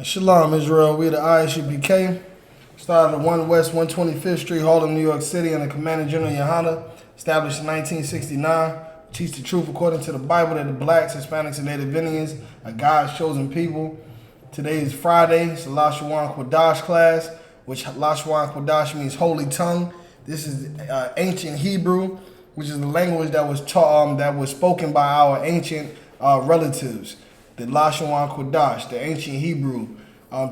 Shalom, Israel. We the I.S.U.P.K. Started at 1 West 125th Street, Harlem, New York City, under Commander General YAHANNA, established in 1969. Teach the truth according to the Bible that the blacks, Hispanics, and Native Indians are God's chosen people. Today is Friday. It's the Lashawan Qadash class, which Lashawan Qadash means holy tongue. This is ancient Hebrew, which is the language that was taught, that was spoken by our ancient relatives. The Lashawan Qadash, the ancient Hebrew.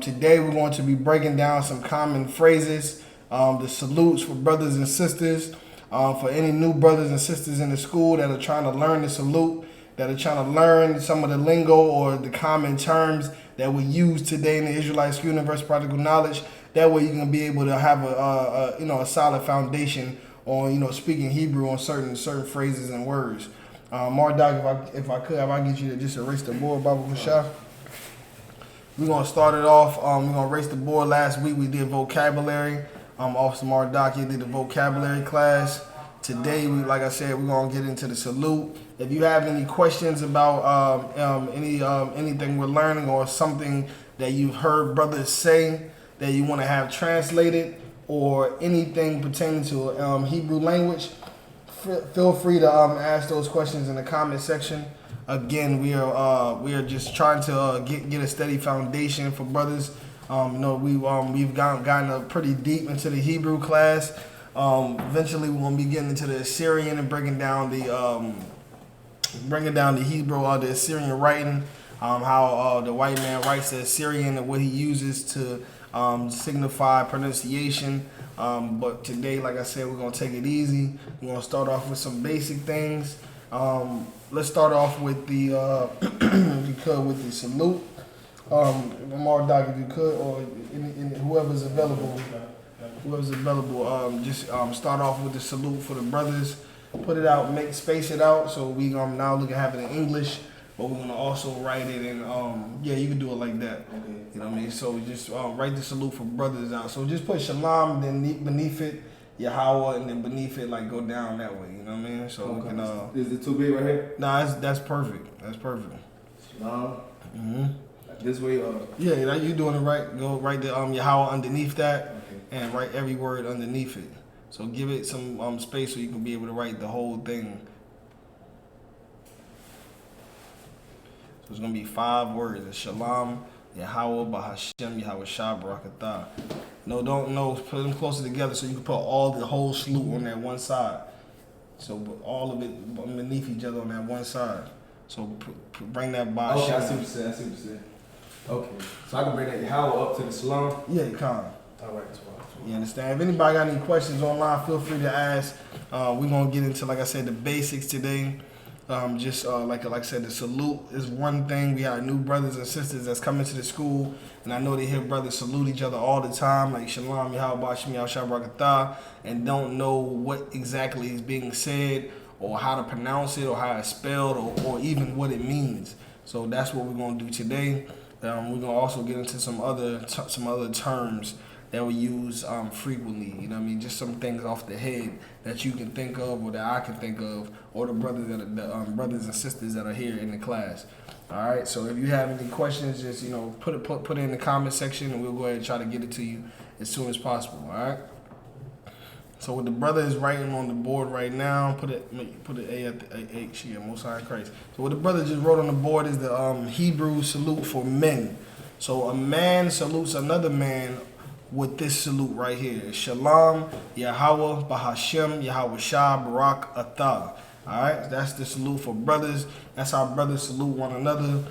Today we're going to be breaking down some common phrases, the salutes for brothers and sisters, for any new brothers and sisters in the school that are trying to learn the salute, that are trying to learn some of the lingo or the common terms that we use today in the Israelite School Universal Practical Knowledge. That way you can be able to have a solid foundation on speaking Hebrew on certain phrases and words. Mardoc, if I could, get you to just erase the board, Baba Kushah. We're gonna start it off. We're gonna erase the board. Last week we did vocabulary. Officer Mardoc did the vocabulary class. Today, like I said, we're gonna get into the salute. If you have any questions about anything we're learning or something that you've heard brothers say that you want to have translated, or anything pertaining to Hebrew language, feel free to ask those questions in the comment section. Again, we are just trying to get a steady foundation for brothers. We've gotten up pretty deep into the Hebrew class. Eventually, we're gonna be getting into the Assyrian and bringing down the Hebrew, the Assyrian writing, how the white man writes the Assyrian and what he uses to signify pronunciation. But today, like I said, we're gonna take it easy. We're gonna start off with some basic things. Let's start off with the if you could, with the salute. Mardoc, if you could, or whoever's available. Just start off with the salute for the brothers. Put it out, space it out. So we now look at having it in English, but we're gonna also write it in. You can do it like that. Okay. You know what I mean? So just write the salute for brothers out. So just put Shalom, then beneath it Yahweh, and then beneath it go down that way. You know what I mean? So we can. Is it too big right here? Nah, that's perfect. That's perfect. Shalom. Mm-hmm. This way. Yeah, you doing it right. Go write the Yahweh underneath that, and write every word underneath it. So give it some space so you can be able to write the whole thing. So it's gonna be 5 words. It's Shalom, Yahweh, Bahashem, Yahweh Shah, Barakatah. Put them closer together so you can put the whole salute on that one side. So all of it beneath each other on that one side. So bring that Bahashem. Okay, I see what you're saying. Okay, so I can bring that Yahweh up to the Shalom? Yeah, you can. All right, that's well. You understand? If anybody got any questions online, feel free to ask. We're gonna get into, like I said, the basics today. Like I said, the salute is one thing. We have new brothers and sisters that's coming to the school, and I know they hear brothers salute each other all the time, like Shalom, Yahweh, Bashim, Yahweh, Barakatah, and don't know what exactly is being said, or how to pronounce it, or how it's spelled, or even what it means. So that's what we're gonna do today. We're gonna also get into some other terms that we use frequently. You know what I mean? Just some things off the head that you can think of, or that I can think of, or the brothers and sisters that are here in the class. All right. So if you have any questions, just put it in the comment section, and we'll go ahead and try to get it to you as soon as possible. All right. So what the brother is writing on the board right now, put it A at the H, yeah, Most High Christ. So what the brother just wrote on the board is the Hebrew salute for men. So a man salutes another man with this salute right here. Shalom, Yahweh, Bahashem, Yahweh Shah, Barak Atah. Alright, that's the salute for brothers. That's how brothers salute one another.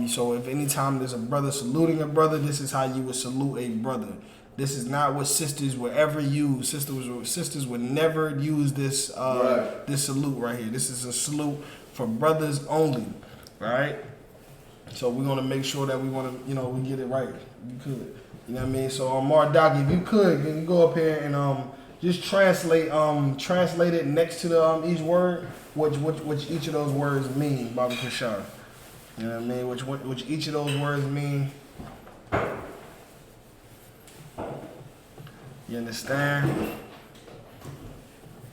So if anytime there's a brother saluting a brother, this is how you would salute a brother. This is not what sisters would ever use. Sisters would never use this this salute right here. This is a salute for brothers only. Alright? So we're gonna make sure that we get it right. You could. You know what I mean? So Mardoc, if you could, can you go up here and just translate it next to each word, which each of those words mean, Baba Kushar. You know what I mean? Which each of those words mean. You understand?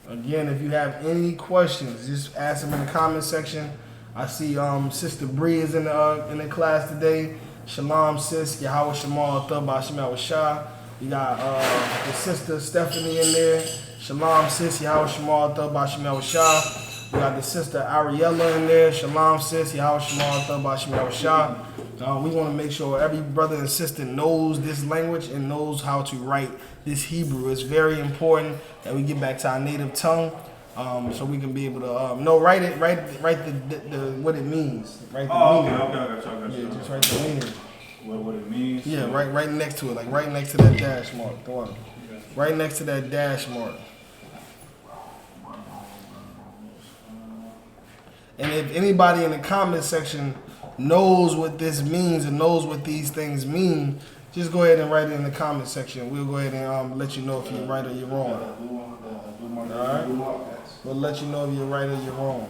Again, if you have any questions, just ask them in the comment section. I see Sister Bree is in the class today. Shalom, sis. Yahweh Shemal Atha Bashim Shah. We got the sister Stephanie in there. Shalom, sis. Yahweh Shemal Atha Bashim Shah. We got the sister Ariella in there. Shalom, sis. Yahweh Shemal Atha Bashim Shah. We want to make sure every brother and sister knows this language and knows how to write this Hebrew. It's very important that we get back to our native tongue, so we can be able to write the what it means. Write the meaning. Okay. Yeah, just write the meaning. What it means? Yeah, right next to it, like right next to that dash mark. Go on. Right next to that dash mark. And if anybody in the comment section knows what this means and knows what these things mean, just go ahead and write it in the comment section. We'll go ahead and let you know if you're right or you're wrong. Alright? We'll let you know if you're right or you're wrong.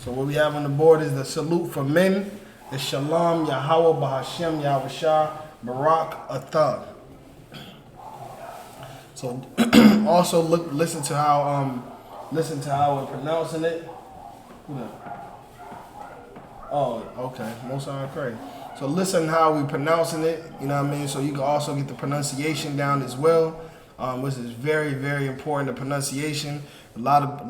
So what we have on the board is the salute for men. The Shalom, Yahweh, Bahashem, Yahweh Shah, Barak, Atha. So also listen to how we're pronouncing it. Oh, okay. Most I pray. So listen how we pronouncing it. You know what I mean? So you can also get the pronunciation down as well, which is very, very important. The pronunciation. A lot of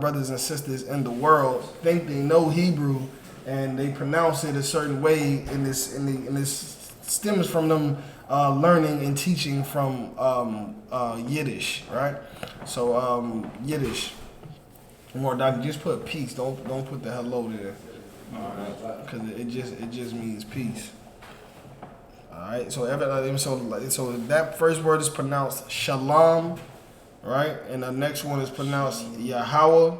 brothers and sisters in the world think they know Hebrew and they pronounce it a certain way. And this stems from them learning and teaching from Yiddish, right? So Yiddish. More doctor, just put peace. Don't put the hello there, because it just means peace. All right. So that first word is pronounced shalom, right? And the next one is pronounced Yahweh.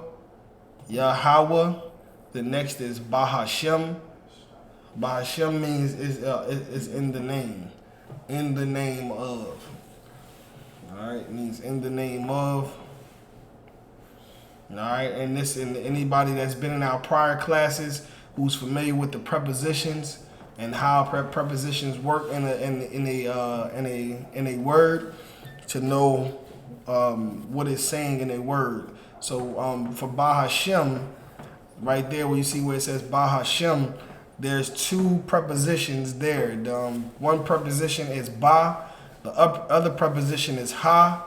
The next is Bahashem. Bahashem means is in the name of. All right, it means in the name of. All right, and anybody that's been in our prior classes who's familiar with the prepositions and how prepositions work in a word, to know what it's saying in a word. So for Bahashem, right there where you see where it says Bahashem, there's two prepositions there. One preposition is Ba, the other preposition is Ha,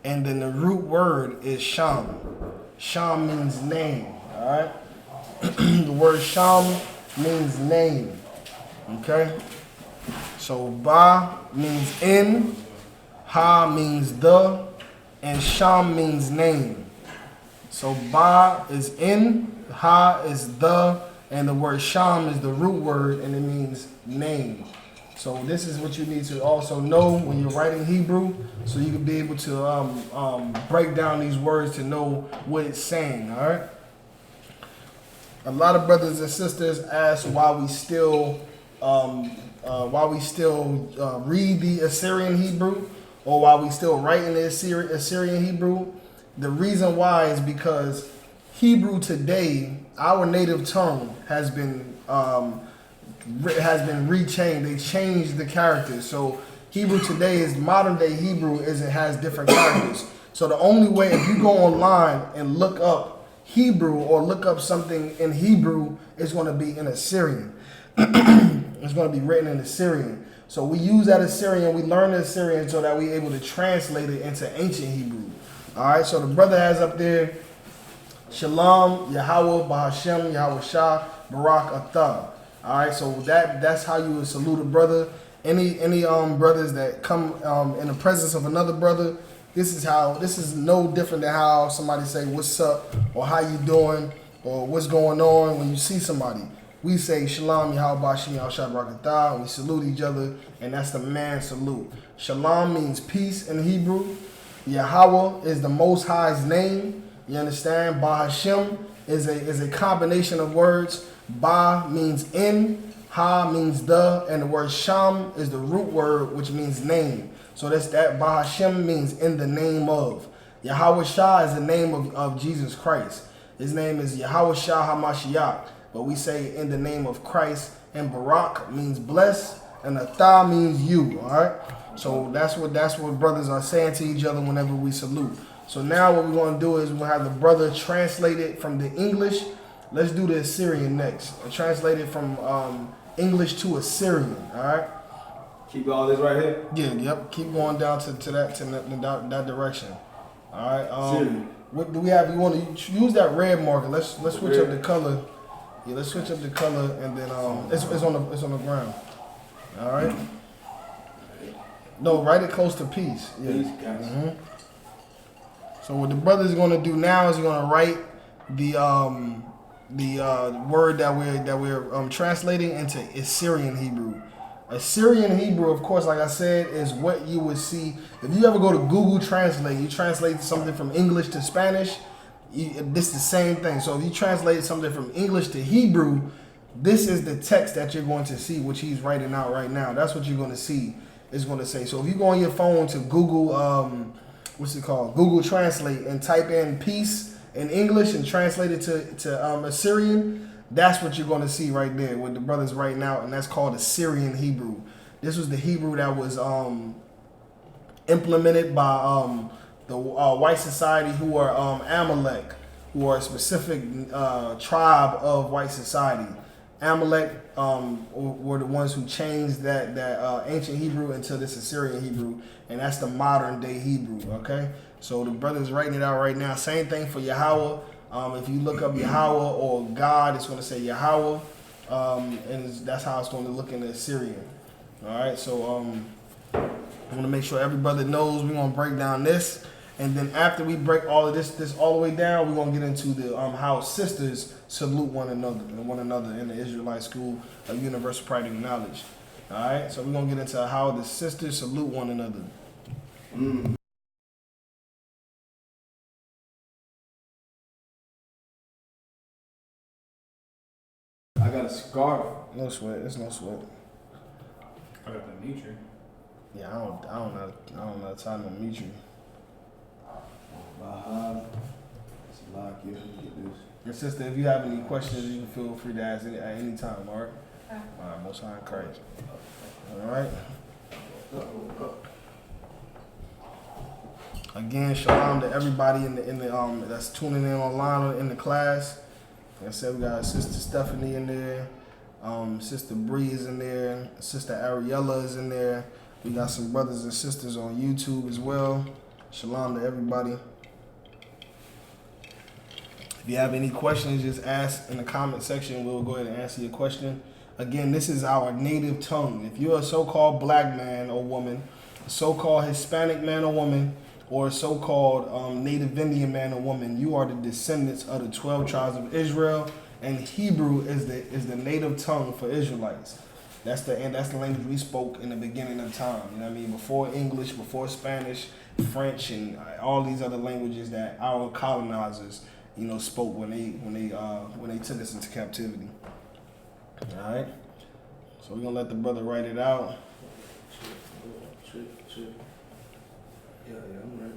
and then the root word is Sham. Sham means name, all right? The word Sham means name, okay? So Ba means in, Ha means the, and Sham means name. So Ba is in, Ha is the, and the word Sham is the root word, and it means name. So this is what you need to also know when you're writing Hebrew, so you can be able to break down these words to know what it's saying. All right. A lot of brothers and sisters ask why we still read the Assyrian Hebrew, or why we still write in the Assyrian Hebrew. The reason why is because Hebrew today, our native tongue, has been rechanged. They changed the characters. So Hebrew today is modern day Hebrew. It has different characters. So the only way, if you go online and look up Hebrew or look up something in Hebrew, it's going to be in Assyrian. It's going to be written in Assyrian. So we use that Assyrian. We learn the Assyrian so that we're able to translate it into ancient Hebrew. All right. So the brother has up there Shalom, Yahweh, Bahashem, Yahweh Shah, Barak Atha. All right, so that's how you would salute a brother. Any brothers that come in the presence of another brother, this is no different than how somebody say what's up or how you doing or what's going on when you see somebody. We say Shalom, Yahweh, Bashim, Yahweh Shah, Barak Atha. We salute each other, and that's the man salute. Shalom means peace in Hebrew. Yahweh is the Most High's name. You understand? Bahashem is a combination of words. Ba means in, Ha means the, and the word Sham is the root word, which means name. So that Bahashem means in the name of. Yahweh Shah is the name of Jesus Christ. His name is Yahweh Shah HaMashiach, but we say in the name of Christ. And Barak means bless, and Atha means you. All right. So that's what brothers are saying to each other whenever we salute. So now what we're going to do is we'll have the brother translate it from the English. Let's do the Assyrian next. Translate it from English to Assyrian. All right. Keep all this right here. Yeah. Yep. Keep going down to that direction. All right. Syrian. What do we have? You want to use that red marker? Let's switch up the color. Yeah. Let's switch up the color, and then it's on the ground. All right. No, write it close to peace. Yeah. Peace, gotcha. Mm-hmm. So what the brother's gonna do now is he's gonna write the word that we're translating into Assyrian Hebrew. Assyrian Hebrew, of course, like I said, is what you would see if you ever go to Google Translate. You translate something from English to Spanish. This is the same thing. So if you translate something from English to Hebrew, this is the text that you're going to see, which he's writing out right now. That's what you're going to see. It's going to say. So if you go on your phone to Google, what's it called? Google Translate, and type in peace in English and translate it to Assyrian, that's what you're going to see right there, what the brother's writing out, and that's called Assyrian Hebrew. This was the Hebrew that was implemented by the white society, who are Amalek, who are a specific tribe of white society. Amalek were the ones who changed that ancient Hebrew into this Assyrian Hebrew, and that's the modern day Hebrew. Okay, so the brother's writing it out right now. Same thing for Yahweh. If you look up Yahweh or God, it's going to say Yahweh, and that's how it's going to look in the Assyrian. All right, so I want to make sure every brother knows we're going to break down this. And then after we break all of this all the way down, we're gonna get into the how sisters salute one another in the Israelite school of universal practical knowledge. All right, so we're gonna get into how the sisters salute one another. I got a scarf. No sweat. It's no sweat. I got the Mitri. Yeah, I don't know the time to meet you. It's a lot here. Let me get this. And sister, if you have any questions, you can feel free to ask at any time. All right. All right. Most High in Christ. All right. Again, shalom to everybody in the that's tuning in online or in the class. Like I said, we got Sister Stephanie in there, Sister Bree is in there, Sister Ariella is in there. We got some brothers and sisters on YouTube as well. Shalom to everybody. If you have any questions, just ask in the comment section. We'll go ahead and answer your question. Again, this is our native tongue. If you're a so-called black man or woman, a so-called Hispanic man or woman, or a so-called native Indian man or woman, you are the descendants of the 12 tribes of Israel, and Hebrew is the native tongue for Israelites. That's the language we spoke in the beginning of time. You know what I mean? Before English, before Spanish, French, and all these other languages that our colonizers, spoke when they took us into captivity. All right. So we're gonna let the brother write it out. Yeah, I'm ready.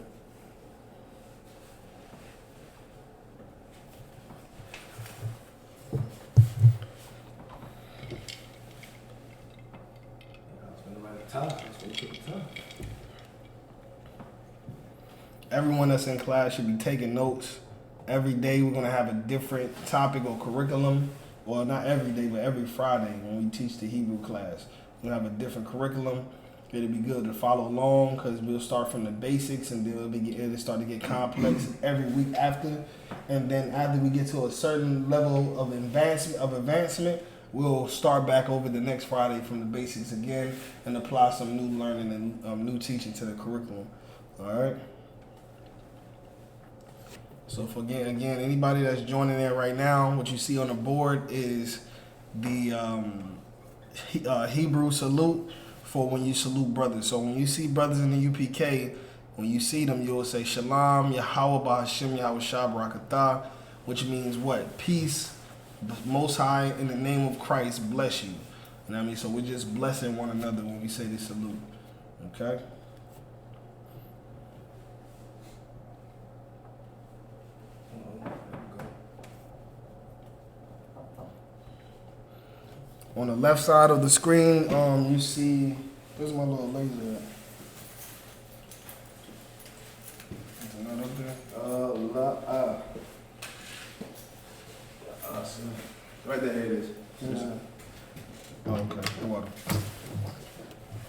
Everyone that's in class should be taking notes. Every day we're gonna have a different topic or curriculum. Well, not every day, but every Friday when we teach the Hebrew class, we'll have a different curriculum. It'll be good to follow along because we'll start from the basics and then it'll start to get complex every week after. And then after we get to a certain level of advancement, we'll start back over the next Friday from the basics again and apply some new learning and new teaching to the curriculum. All right. So for again, anybody that's joining in right now, what you see on the board is the Hebrew salute for when you salute brothers. So when you see brothers in the UPK, when you see them, you'll say Shalom, Yahweh Ba'Hashem, Yahweh Shah Barakatah, which means what? Peace, the Most High, in the name of Christ, bless you. You know what I mean? So we're just blessing one another when we say this salute. Okay? On the left side of the screen, you see, where's my little laser at? Is it not up there? Right there, it is. Yeah. Oh, okay. You're welcome.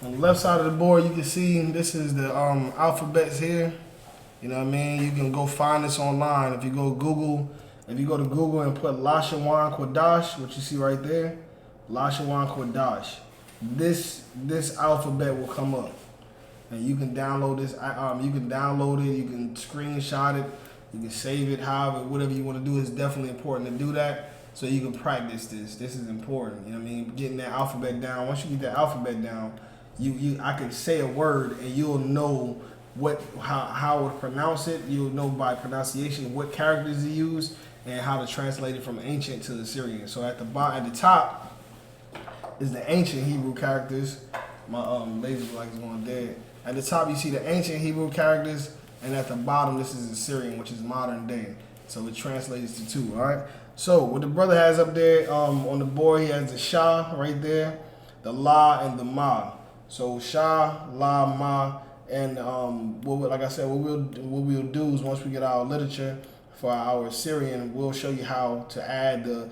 On the left side of the board, you can see this is the alphabets here. You know what I mean? You can go find this online. If you go to Google and put Lashawan Qadash, what you see right there, Lashawan Qadash, this alphabet will come up, and you can download this. You can download it. You can screenshot it. You can save it. However, whatever you want to do, is definitely important to do that, so you can practice this. This is important. You know what I mean? Getting that alphabet down. Once you get that alphabet down, I can say a word and you'll know how to pronounce it. You'll know by pronunciation what characters to use and how to translate it from ancient to the Syrian. So at the top is the ancient Hebrew characters. My laser light is going dead. At the top you see the ancient Hebrew characters, and at the bottom this is the Syrian, which is modern day. So it translates to 2. All right. So what the brother has up there on the board, he has the Shah right there, the La, and the Ma. So Shah, La, Ma, and like I said, what we'll do is once we get our literature for our Syrian, we'll show you how to add the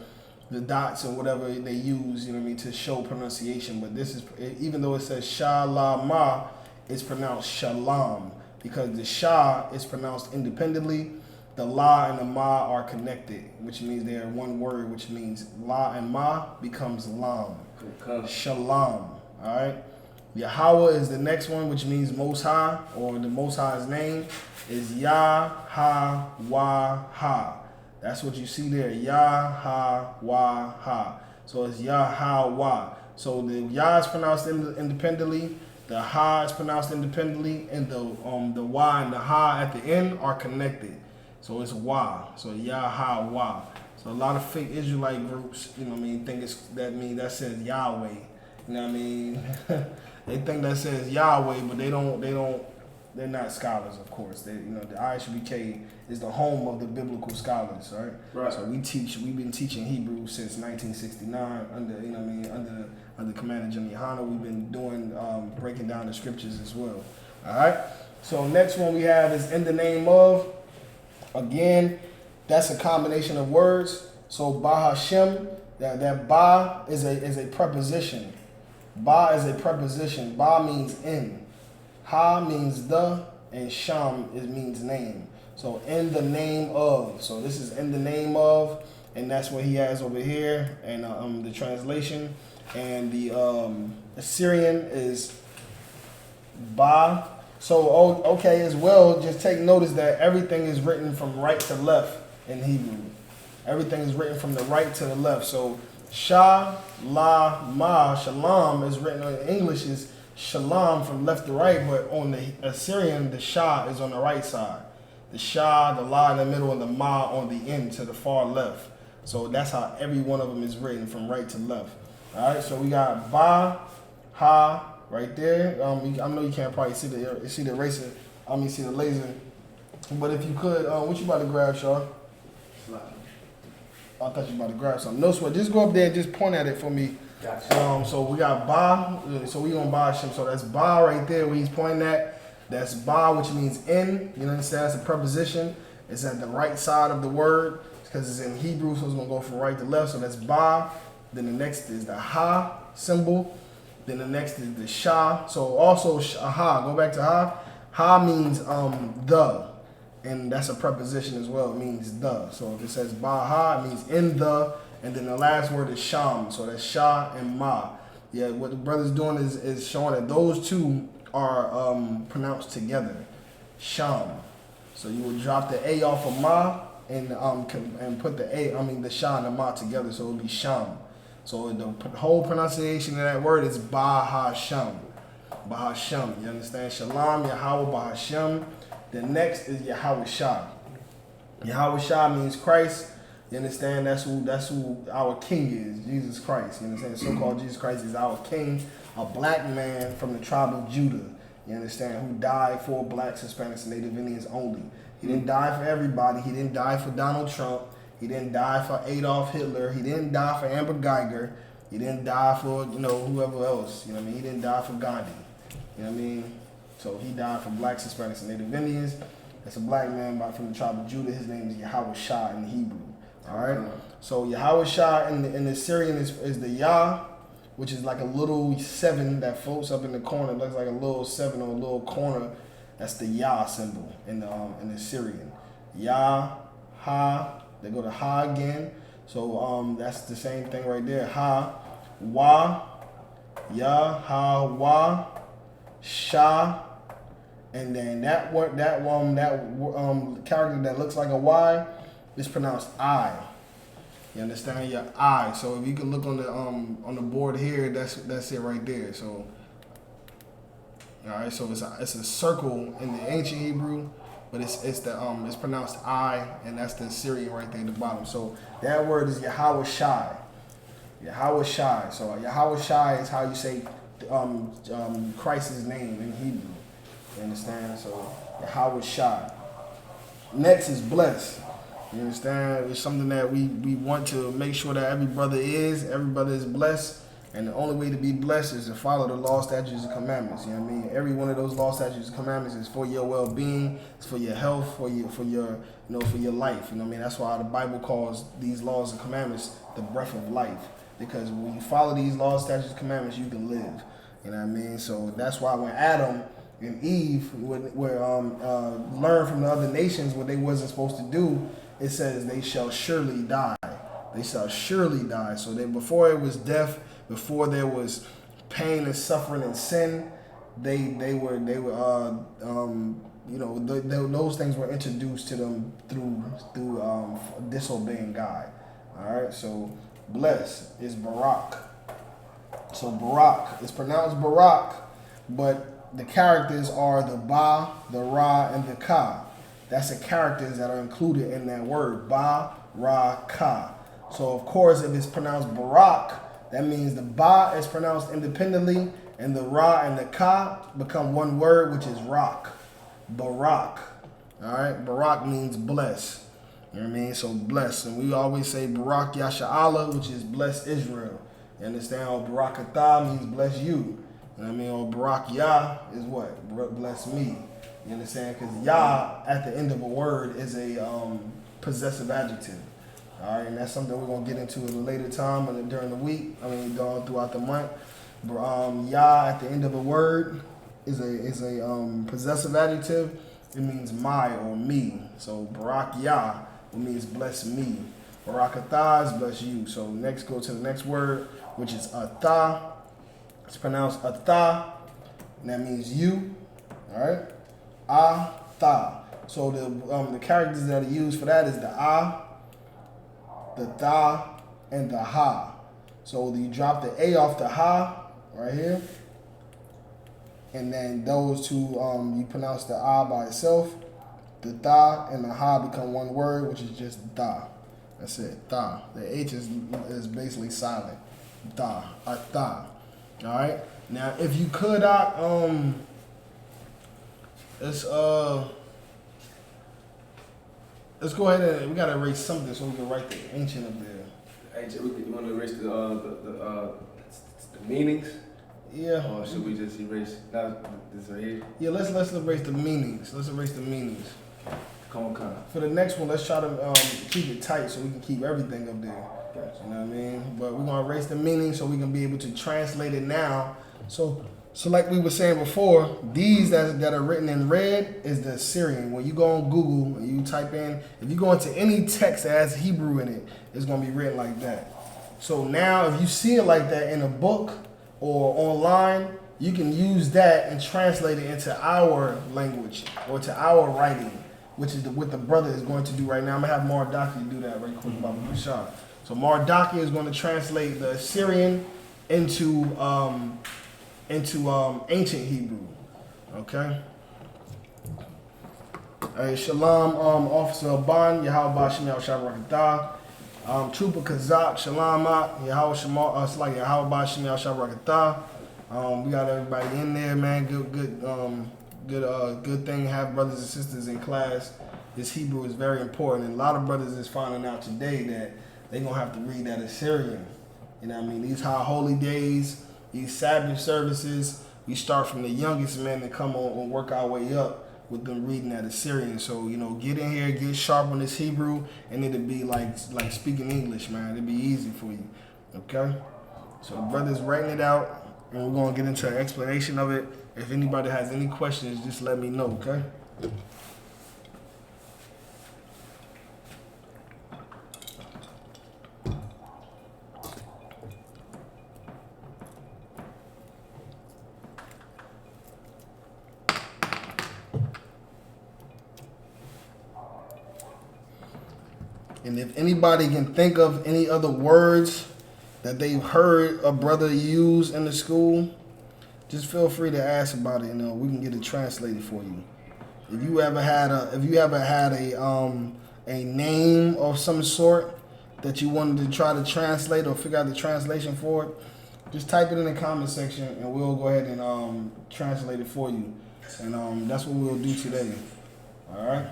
dots and whatever they use, you know what I mean, to show pronunciation. But this is, even though it says Shah, La, Ma, it's pronounced Shalom, because the Shah is pronounced independently. The La and the Ma are connected, which means they are one word, which means La and Ma becomes Lam. Shalom. All right. Yahweh is the next one, which means Most High, or the Most High's name is Yah-Ha-Wah-Ha. That's what you see there, Yah-Ha-Wah-Ha. So it's Yah-Ha-Wah. So the Yah is pronounced independently, the Ha is pronounced independently, and the Wah and the Ha at the end are connected. So it's Wah. So Yah-Ha-Wah. So a lot of fake Israelite groups, you know what I mean, think that says Yahweh. You know what I mean? They think that says Yahweh, but they're not scholars, of course. The I.S.U.P.K is the home of the biblical scholars, right? Right. So we've been teaching Hebrew since 1969 under Commander General YAHANNA. We've been doing breaking down the scriptures as well. All right. So next one we have is in the name of. Again, that's a combination of words. So Ba Hashem, that Ba is a preposition. Ba is a preposition. Ba means in. Ha means the, and Sham means name. So in the name of. So this is in the name of, and that's what he has over here, and the translation. And the Assyrian is Ba. So okay as well. Just take notice that everything is written from right to left in Hebrew. Everything is written from the right to the left. So Shah, La, Ma, Shalom is written in English is Shalom from left to right, but on the Assyrian, the Shah is on the right side. The Shah, the La in the middle, and the Ma on the end to the far left. So that's how every one of them is written from right to left. All right, so we got Ba, Ha right there. I know you can't probably see the eraser. See the laser. But if you could, what you about to grab, Shaw? I thought you were about to grab something. No sweat. Just go up there and just point at it for me. Gotcha. So we got Ba. So we on Ba Hashem. So that's Ba right there where he's pointing at. That's Ba, which means in. You understand? That's a preposition. It's at the right side of the word because it's in Hebrew, so it's going to go from right to left. So that's Ba. Then the next is the Ha symbol. Then the next is the Shah. So also Ha. Go back to Ha. Ha means the. And that's a preposition as well. It means the. So if it says Ba-ha, it means in the. And then the last word is Sham. So that's Shah and Ma. Yeah, what the brother's doing is showing that those two are pronounced together. Sham. So you will drop the A off of Ma and put the Shah and the Ma together. So it would be Sham. So the whole pronunciation of that word is Ba-ha-sham. Ba-ha-sham. You understand? Shalom, Yahweh, Ba-ha-sham. The next is Yahweh Shah. Yahweh Shah means Christ. You understand? That's who our King is, Jesus Christ. You understand? So-called Jesus Christ is our King, a black man from the tribe of Judah. You understand? Who died for blacks, Hispanics, and Native Indians only. He didn't die for everybody. He didn't die for Donald Trump. He didn't die for Adolf Hitler. He didn't die for Amber Geiger. He didn't die for whoever else. You know what I mean? He didn't die for Gandhi. You know what I mean? So he died for blacks, Hispanics, and Native Indians. That's a black man from the tribe of Judah. His name is Yahweh Shah in Hebrew. All right. So Yahweh Shah in the Syrian is the Yah, which is like a little 7 that floats up in the corner. It looks like a little 7 or a little corner. That's the Yah symbol in the Syrian. Yah, Ha. They go to Ha again. So that's the same thing right there. Ha, Wa, Yah, Ha, Wa, Sha, and then that character that looks like a Y is pronounced I. You understand? Your I. So if you can look on the board here, that's it right there. So all right, so it's a circle in the ancient Hebrew, but it's pronounced I, and that's the Syrian right there at the bottom. So that word is Yahweh Shai. Yahweh Shai. So Yahweh Shai is how you say Christ's name in Hebrew. You understand? So Yahweh Shai. Next is bless. You understand? It's something that we want to make sure that every brother is blessed. And the only way to be blessed is to follow the law, statutes, and commandments. You know what I mean? Every one of those law, statutes, and commandments is for your well-being, it's for your health, for your life. You know what I mean? That's why the Bible calls these laws and commandments the breath of life. Because when you follow these laws, statutes, and commandments, you can live. You know what I mean? So that's why when Adam and Eve learn from the other nations what they wasn't supposed to do, it says they shall surely die. They shall surely die. So before it was death, before there was pain and suffering and sin, those things were introduced to them through disobeying God. All right, so bless is Barak. So Barak is pronounced Barak, but the characters are the Ba, the Ra, and the Ka. That's the characters that are included in that word, Ba, Ra, Ka. So of course, if it's pronounced Barak, that means the Ba is pronounced independently, and the Ra and the Ka become one word, which is rock. Barak. All right? Barak means bless. You know what I mean? So bless. And we always say Barak Yasha'Allah, which is bless Israel. You understand? Or Barak Atah means bless you. You know what I mean? Or Barak Yah is what? Bless me. You understand? Because Yah at the end of a word is a possessive adjective. All right, and that's something we're gonna get into at a later time during the week. Throughout the month. Yah at the end of a word is a possessive adjective. It means my or me. So Barak Yah, it means bless me. Barak Atah is bless you. So next, go to the next word, which is Atah. It's pronounced Atah, and that means you. All right, Atah. So the characters that are used for that is the Ah, the Tha, and the Ha. So you drop the A off the Ha right here, and then those two you pronounce the Ah by itself. The Tha and the Ha become one word, which is just Tha. That's it, Tha. The H is basically silent. Tha, Atha. All right. Now, if you could, let's go ahead and we gotta erase something so we can write the ancient up there. Ancient, you want to erase the meanings? Yeah. Or should we just erase this right here? Yeah, let's erase the meanings. Let's erase the meanings. COMCAST. For the next one, let's try to keep it tight so we can keep everything up there. Gotcha. You know what I mean? But we're gonna erase the meaning so we can be able to translate it now. So like we were saying before, these that are written in red is the Syrian. When you go on Google and you type in, if you go into any text that has Hebrew in it, it's gonna be written like that. So now if you see it like that in a book or online, you can use that and translate it into our language or to our writing, which is what the brother is going to do right now. I'm gonna have Mardaki do that right quick about Bashar. So Mardaki is going to translate the Syrian into ancient Hebrew. Okay. Hey, Shalom, Officer Aban, Yahweh Bashim Yahweh Trooper Kazak, Shalamat, Yahweh Bashim Yahweh. We got everybody in there, man. Good thing to have brothers and sisters in class. This Hebrew is very important, and a lot of brothers is finding out today that they're gonna have to read that Assyrian. You know what I mean? These high holy days, these Sabbath services, we start from the youngest men to come on and work our way up with them reading that Assyrian. So, get in here, get sharp on this Hebrew, and it'll be like speaking English, man. It'll be easy for you. Okay? So the brother's writing it out, and we're gonna get into an explanation of it. If anybody has any questions, just let me know, okay? And if anybody can think of any other words that they've heard a brother use in the school, just feel free to ask about it, and we can get it translated for you. If you ever had a name of some sort that you wanted to try to translate or figure out the translation for it, just type it in the comment section, and we'll go ahead and translate it for you. And that's what we'll do today. All right.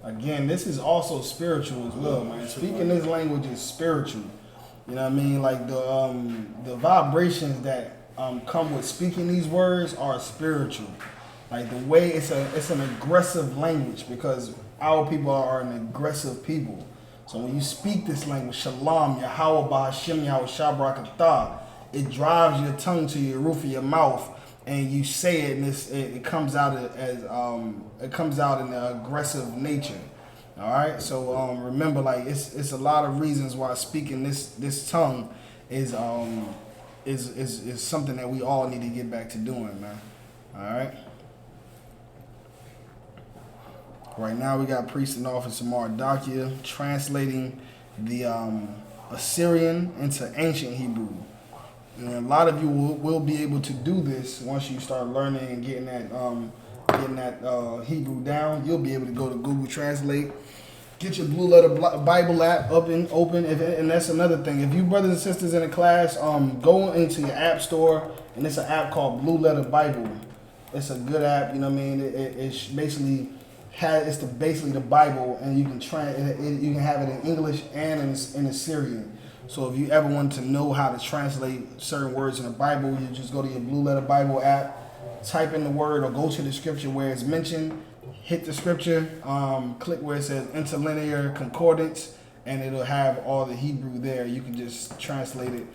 Again, this is also spiritual as well, man. Speaking this language is spiritual. You know what I mean? Like the vibrations that come with speaking these words are spiritual. Like the way it's an aggressive language, because our people are an aggressive people. So when you speak this language, Shalom, Yahweh Bahashim, Yahweh Shabrakatah, it drives your tongue to your roof of your mouth, and you say it, and it comes out as it comes out in an aggressive nature. All right, so remember, like it's a lot of reasons why speaking this tongue is something that we all need to get back to doing, man. All right. Right now we got Priest and Officer Mardakia translating the Assyrian into ancient Hebrew. And a lot of you will be able to do this once you start learning and getting that Hebrew down. You'll be able to go to Google Translate, get your Blue Letter Bible app up and open. And that's another thing. If you brothers and sisters in the class, go into your app store, and it's an app called Blue Letter Bible. It's a good app. You know what I mean? It's basically basically the Bible, and you can you can have it in English and in Assyrian. So if you ever want to know how to translate certain words in the Bible, you just go to your Blue Letter Bible app, type in the word, or go to the scripture where it's mentioned, hit the scripture, click where it says interlinear concordance, and it'll have all the Hebrew there. You can just translate it,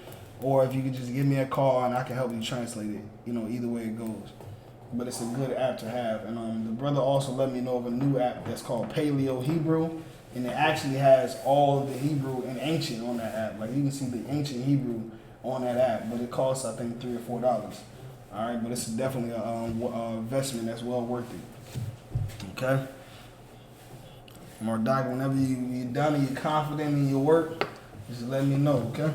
or if you could just give me a call and I can help you translate it. Either way it goes. But it's a good app to have. And the brother also let me know of a new app that's called Paleo Hebrew. And it actually has all of the Hebrew and ancient on that app. Like you can see the ancient Hebrew on that app, but it costs I think $3 or $4. All right, but it's definitely a investment that's well worth it. Okay. Mardak, whenever you're done and you're confident in your work, just let me know. Okay.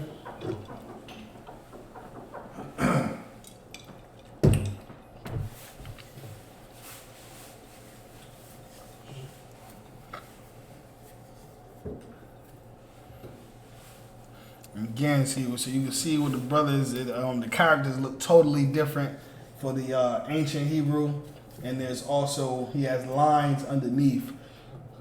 Again, so you can see with the brothers, the characters look totally different for the ancient Hebrew, and there's also, he has lines underneath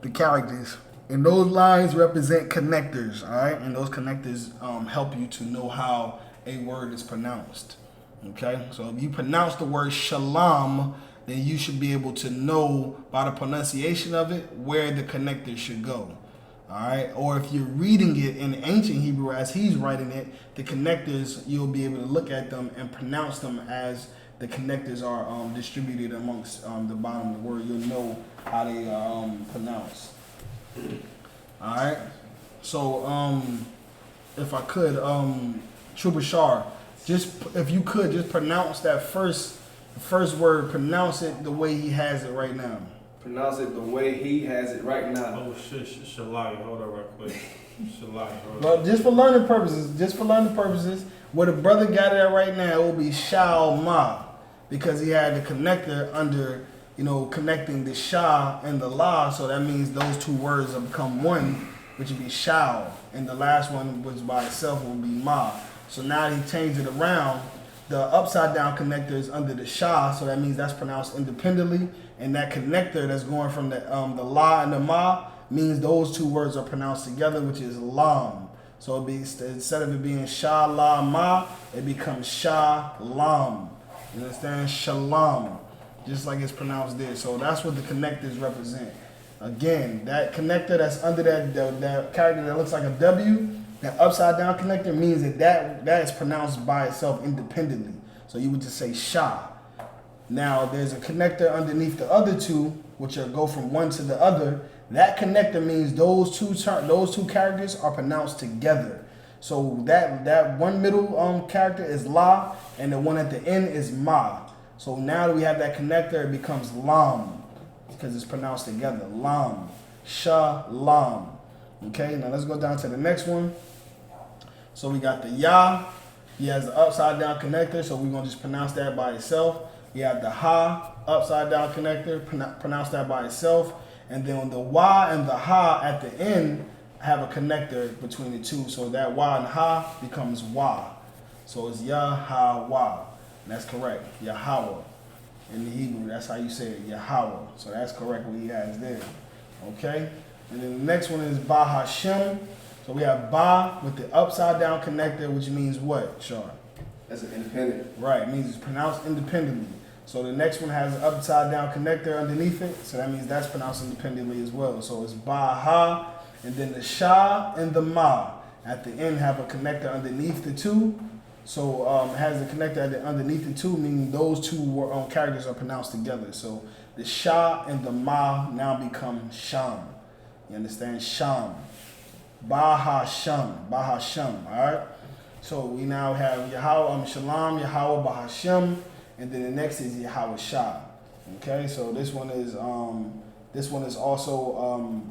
the characters, and those lines represent connectors, all right? And those connectors help you to know how a word is pronounced, okay? So if you pronounce the word shalom, then you should be able to know by the pronunciation of it where the connectors should go. All right, or if you're reading it in ancient Hebrew as he's writing it, the connectors, you'll be able to look at them and pronounce them as the connectors are distributed amongst the bottom of the word. You'll know how they are pronounced. All right, so if I could, Trooper Shar, if you could just pronounce that first word, pronounce it the way he has it right now. Pronounce it the way he has it right now. Oh shit, Shalai, hold on real quick. Shalai, hold on. Well, just for learning purposes, where the brother got it at right now, it will be Shalma, because he had the connector under, connecting the Sha and the La, so that means those two words have become one, which would be Shal, and the last one, which by itself would be Ma. So now he changed it around. The upside down connector is under the Sha, so that means that's pronounced independently. And that connector that's going from the La and the Ma means those two words are pronounced together, which is Lam. So instead of it being Sha La Ma, it becomes Sha Lam. You understand? Shalom, just like it's pronounced there. So that's what the connectors represent. Again, that connector that's under that character that looks like a W, that upside down connector means that is pronounced by itself independently. So you would just say Sha. Now there's a connector underneath the other two, which go from one to the other. That connector means those two characters are pronounced together. So that one middle character is La, and the one at the end is Ma. So now that we have that connector, it becomes Lam, because it's pronounced together. Lam, Shalom. Okay, now let's go down to the next one. So we got the Ya. He has the upside down connector, so we're gonna just pronounce that by itself. You have the Ha, upside down connector, pronounce that by itself. And then the Wa and the Ha at the end have a connector between the two. So that Wa and Ha becomes Wa. So it's Yahweh. That's correct. Yahweh. In the Hebrew, that's how you say it. Yahweh. So that's correct what he has there. Okay? And then the next one is Ba Hashem. So we have Ba with the upside down connector, which means what, Sean? That's an independent. Right, it means it's pronounced independently. So the next one has an upside down connector underneath it. So that means that's pronounced independently as well. So it's Ba Ha, and then the Sha and the Ma at the end have a connector underneath the two. So it has a connector underneath the two, meaning those two characters are pronounced together. So the Sha and the Ma now become Sham. You understand? Sham. Ba Hashem. Ba Hashem. All right. So we now have Yahweh Shalom, Yahweh Ba Hashem, and then the next is Yahweh Shah. Okay. So this one is also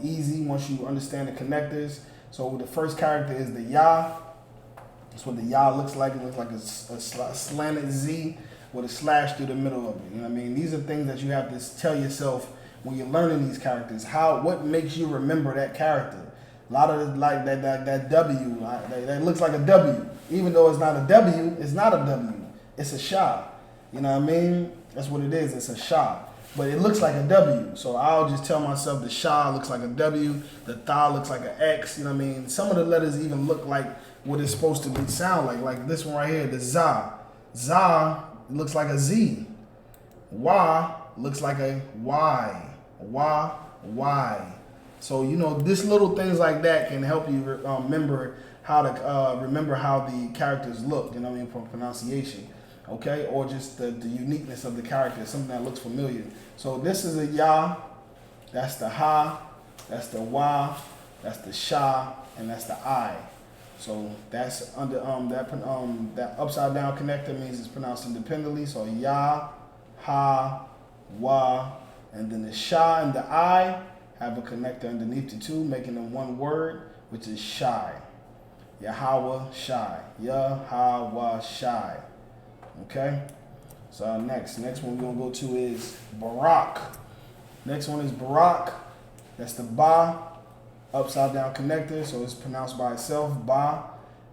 easy once you understand the connectors. So the first character is the Yah. That's what the Yah looks like. It looks like a slanted Z with a slash through the middle of it. You know what I mean? These are things that you have to tell yourself when you're learning these characters. What makes you remember that character? A lot of like that W, that looks like a W. Even though it's not a W, it's not a W. It's a Shah. You know what I mean? That's what it is. It's a Shah. But it looks like a W. So I'll just tell myself the Shah looks like a W. The Tha looks like an X. You know what I mean? Some of the letters even look like what it's supposed to sound like. Like this one right here, the Za. Za looks like a Z. Wa looks like a Y. Wa, Y. So, this little things like that can help you remember how the characters look, you know what I mean, for pronunciation, okay? Or just the uniqueness of the character, something that looks familiar. So this is a Ya, that's the Ha, that's the Wa, that's the Sha, and that's the I. So that's under that upside down connector means it's pronounced independently. So Ya, Ha, Wa, and then the Sha and the I have a connector underneath the two, making them one word, which is Shai. Yahweh Shai. Yahweh Shai. Okay? So next one we're going to go to is Barak. Next one is Barak. That's the Ba, upside down connector, so it's pronounced by itself. Ba.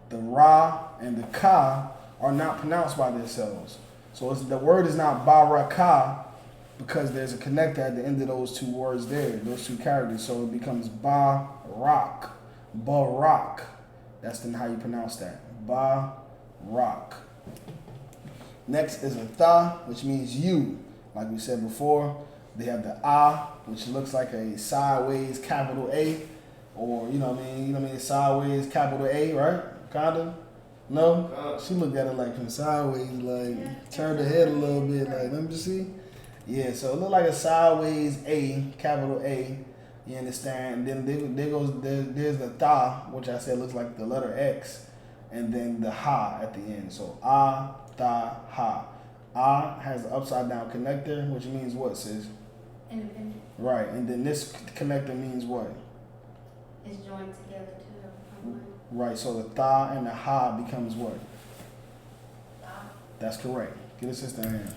The Ra and the Ka are not pronounced by themselves. So the word is not Barakah, because there's a connector at the end of those two words there, those two characters. So it becomes Barak. Barak. That's then how you pronounce that. Barak. Next is a Tha, which means you. Like we said before, they have the Ah, which looks like a sideways capital A. Or, you know what I mean, sideways capital A, right? Kinda? No? She looked at it like from sideways, like turned her head a little bit, like, let me see. Yeah, so it looked like a sideways A, capital A. You understand? Then there's the Tha, which I said looks like the letter X, and then the Ha at the end. So Ah, Tha, Ha. Ah has the upside down connector, which means what, sis? Independent. Right, and then this connector means what? It's joined together too. Right, so the Tha and the Ha becomes what? Tha. That's correct. Get a sister in.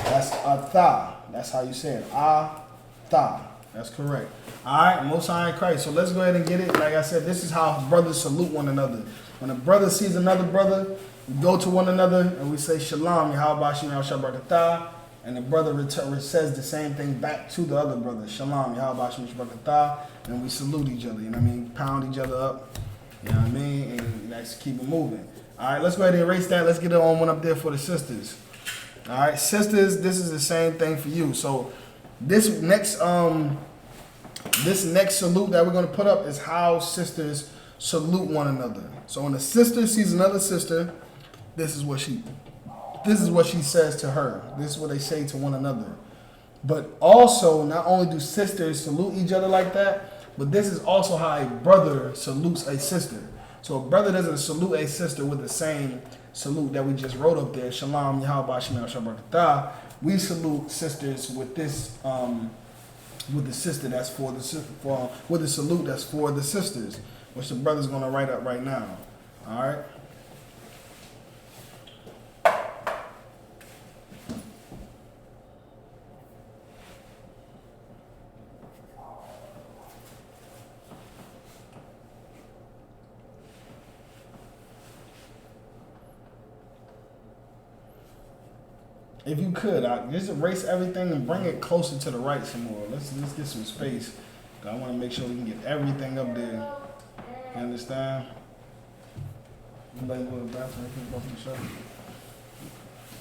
That's a Tha. That's how you say it. A Tha. That's correct. All right, Most High in Christ. So let's go ahead and get it. Like I said, this is how brothers salute one another. When a brother sees another brother, we go to one another and we say Shalom, Yahweh Shem Shabbaratah. And the brother says the same thing back to the other brother. Shalom, Yahweh Shem Shabbaratah. And we salute each other. You know what I mean? Pound each other up. You know what I mean? And let's keep it moving. All right, let's go ahead and erase that. Let's get it on one up there for the sisters. All right, sisters, this is the same thing for you. So This next salute that we're gonna put up is how sisters salute one another. So when a sister sees another sister, this is what she says to her. This is what they say to one another. But also, not only do sisters salute each other like that, but this is also how a brother salutes a sister. So a brother doesn't salute a sister with the same salute that we just wrote up there. Shalom, Yahweh, Shem, Shabbat. We salute sisters with this, with the sister that's for the with the salute that's for the sisters, which the brother's gonna write up right now. All right. If you could, just erase everything and bring it closer to the right some more. Let's get some space. I want to make sure we can get everything up there. You understand? Anybody go to the bathroom? Go from the show.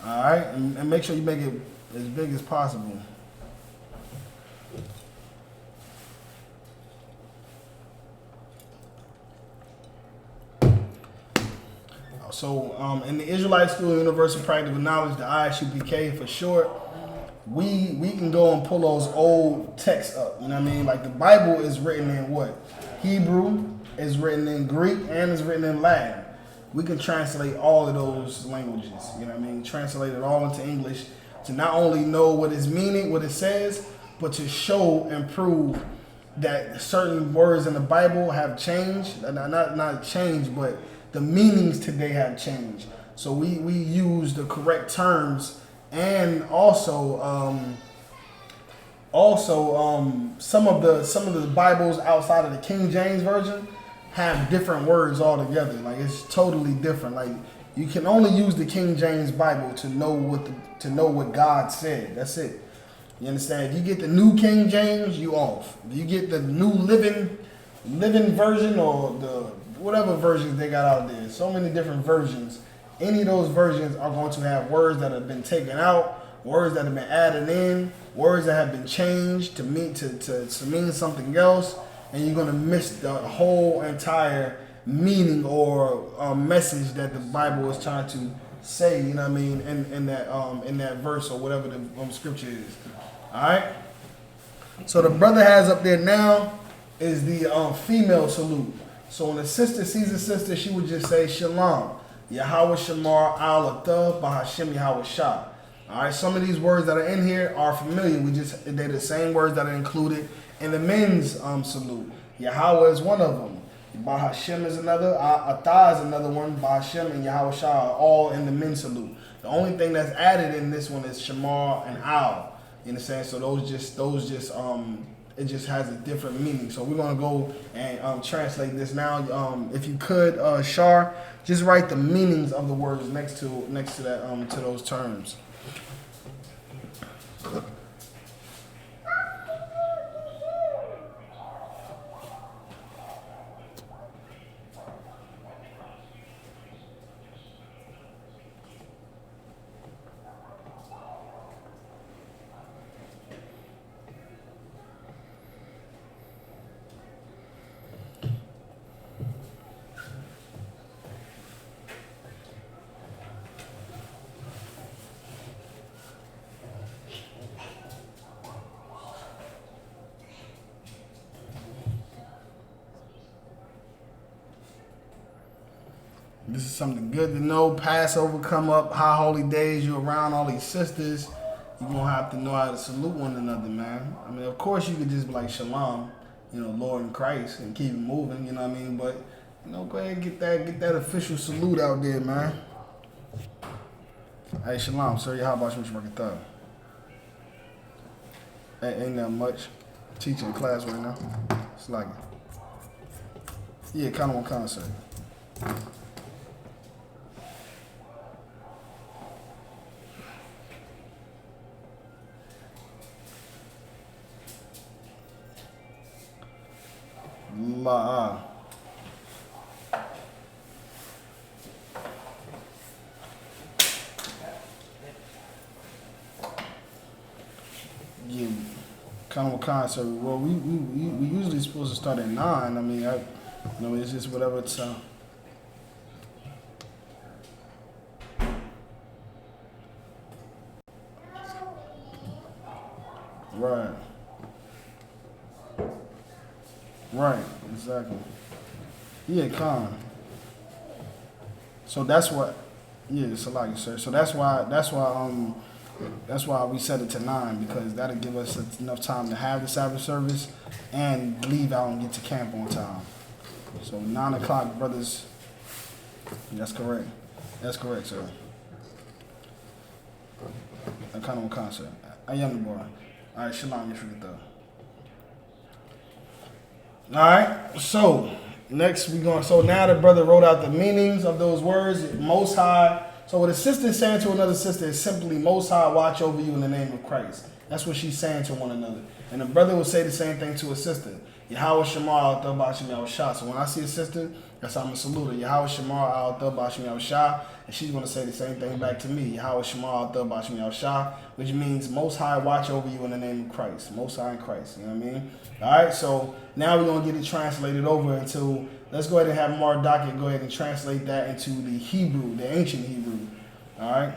All right, and make sure you make it as big as possible. So in the Israelite School of Universal Practical Knowledge, the I.S.U.P.K for short, we can go and pull those old texts up. You know what I mean? Like the Bible is written in what? Hebrew, is written in Greek, and is written in Latin. We can translate all of those languages. You know what I mean? Translate it all into English to not only know what it's meaning, what it says, but to show and prove that certain words in the Bible have changed. Not changed, but the meanings today have changed. So we use the correct terms, and also some of the Bibles outside of the King James version have different words altogether. Like it's totally different. Like you can only use the King James Bible to know what God said. That's it. You understand? If you get the New King James, you off. If you get the New Living version or the whatever versions they got out there, so many different versions. Any of those versions are going to have words that have been taken out, words that have been added in, words that have been changed to mean something else, and you're going to miss the whole entire meaning or message that the Bible is trying to say. You know what I mean? In that verse or whatever the scripture is. All right. So the brother has up there now is the female salute. So when a sister sees a sister, she would just say Shalom. Yahweh Shamar Al Atah Bahashem Yahweh Shah. Alright, some of these words that are in here are familiar. They're the same words that are included in the men's salute. Yahweh is one of them. Bahashem is another. Atah is another one. Bahashem and Yahweh Shah are all in the men's salute. The only thing that's added in this one is Shamar and Al. You understand? So those just it just has a different meaning. So we're gonna go and translate this now. If you could, Shar, just write the meanings of the words next to that to those terms. This is something good to know. Passover come up, high holy days, you're around all these sisters. You're going to have to know how to salute one another, man. I mean, of course you could just be like Shalom, Lord in Christ, and keep it moving, you know what I mean? But, go ahead and get that official salute out there, man. Hey, Shalom, sir, how about you, Mr. Ain't that much. Teaching class right now. It's like, yeah, kind of on concert. La. Yeah. Kind of what concert. Well, we usually supposed to start at 9. I mean, it's just whatever it's. Right. Right. Exactly. Yeah, con. So that's what. Yeah, it's a lot, sir. So that's why we set it to 9, because that'll give us enough time to have the Sabbath service and leave out and get to camp on time. So 9 o'clock, brothers. That's correct. That's correct, sir. I kind of a concert. I am the boy. All right, shalom, you forget though. All right, so next we going. So now the brother wrote out the meanings of those words. Most High. So what a sister is saying to another sister is simply, Most High watch over you in the name of Christ. That's what she's saying to one another. And the brother will say the same thing to a sister. Yahweh Shamar al Bashim Yahushua. So when I see a sister, that's how I'm going to salute her. Yahweh Shamar al Bashim Yahushua. And she's going to say the same thing back to me. Yahweh Shamar al Bashim Yahushua. Which means Most High watch over you in the name of Christ. Most High in Christ. You know what I mean? All right, so now we're going to get it translated over into, let's go ahead and have Mardocket go ahead and translate that into the Hebrew, the ancient Hebrew. All right?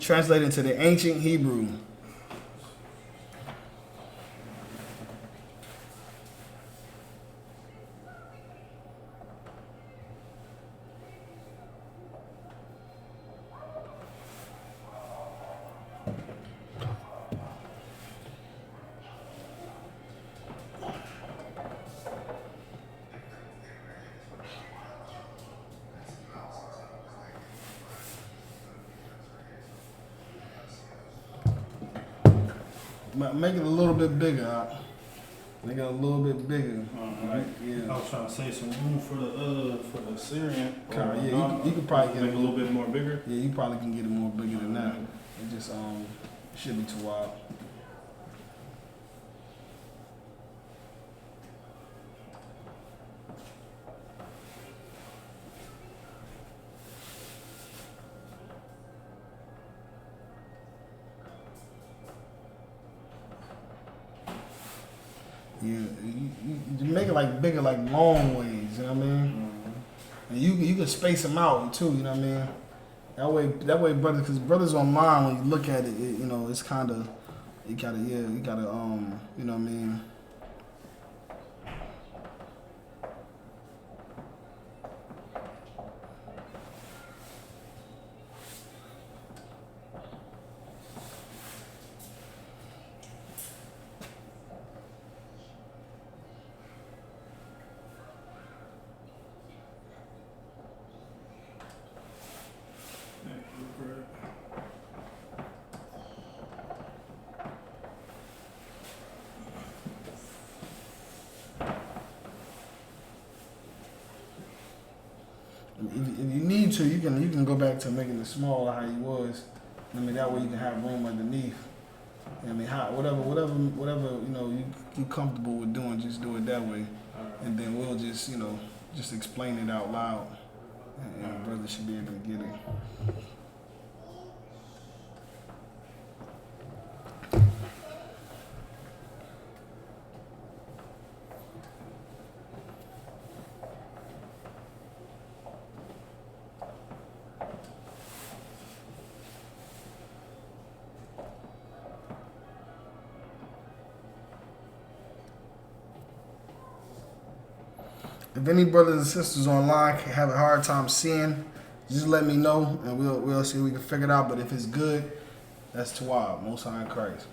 Translate into the ancient Hebrew. Make it a little bit bigger. Make it a little bit bigger. Right. Yeah. I was trying to save some room for the Syrian. Yeah, you could probably get make it a little bit more bigger. Yeah, you probably can get it more bigger than that. It just should be too wide. Yeah, you make it like bigger, like long ways. You know what I mean? Mm-hmm. And you can space them out too. You know what I mean? That way, brothers, because brothers online, when you look at it, it's kind of, you gotta, you know what I mean? If you need to, you can go back to making it smaller how you was. I mean, that way you can have room underneath. I mean, whatever you comfortable with doing, just do it that way, and then we'll just explain it out loud, and brother should be able to get it. If any brothers and sisters online have a hard time seeing, just let me know and we'll see if we can figure it out. But if it's good, that's Tawab, Most High in Christ.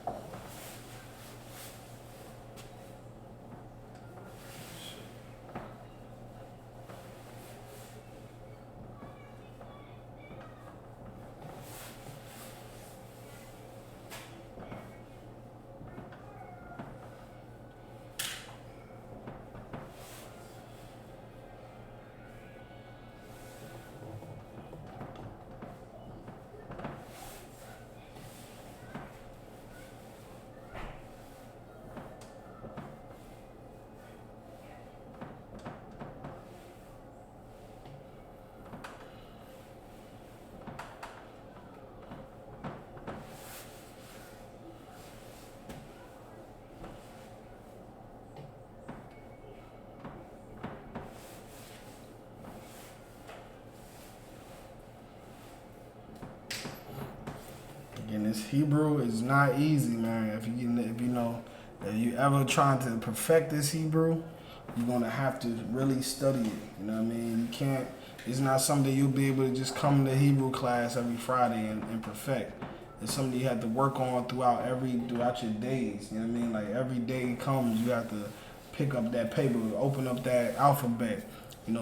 Hebrew is not easy, man. If you ever trying to perfect this Hebrew, you're gonna have to really study it. You know what I mean? You can't. It's not something you'll be able to just come to Hebrew class every Friday and perfect. It's something you have to work on throughout your days. You know what I mean? Like every day comes, you have to pick up that paper, open up that alphabet.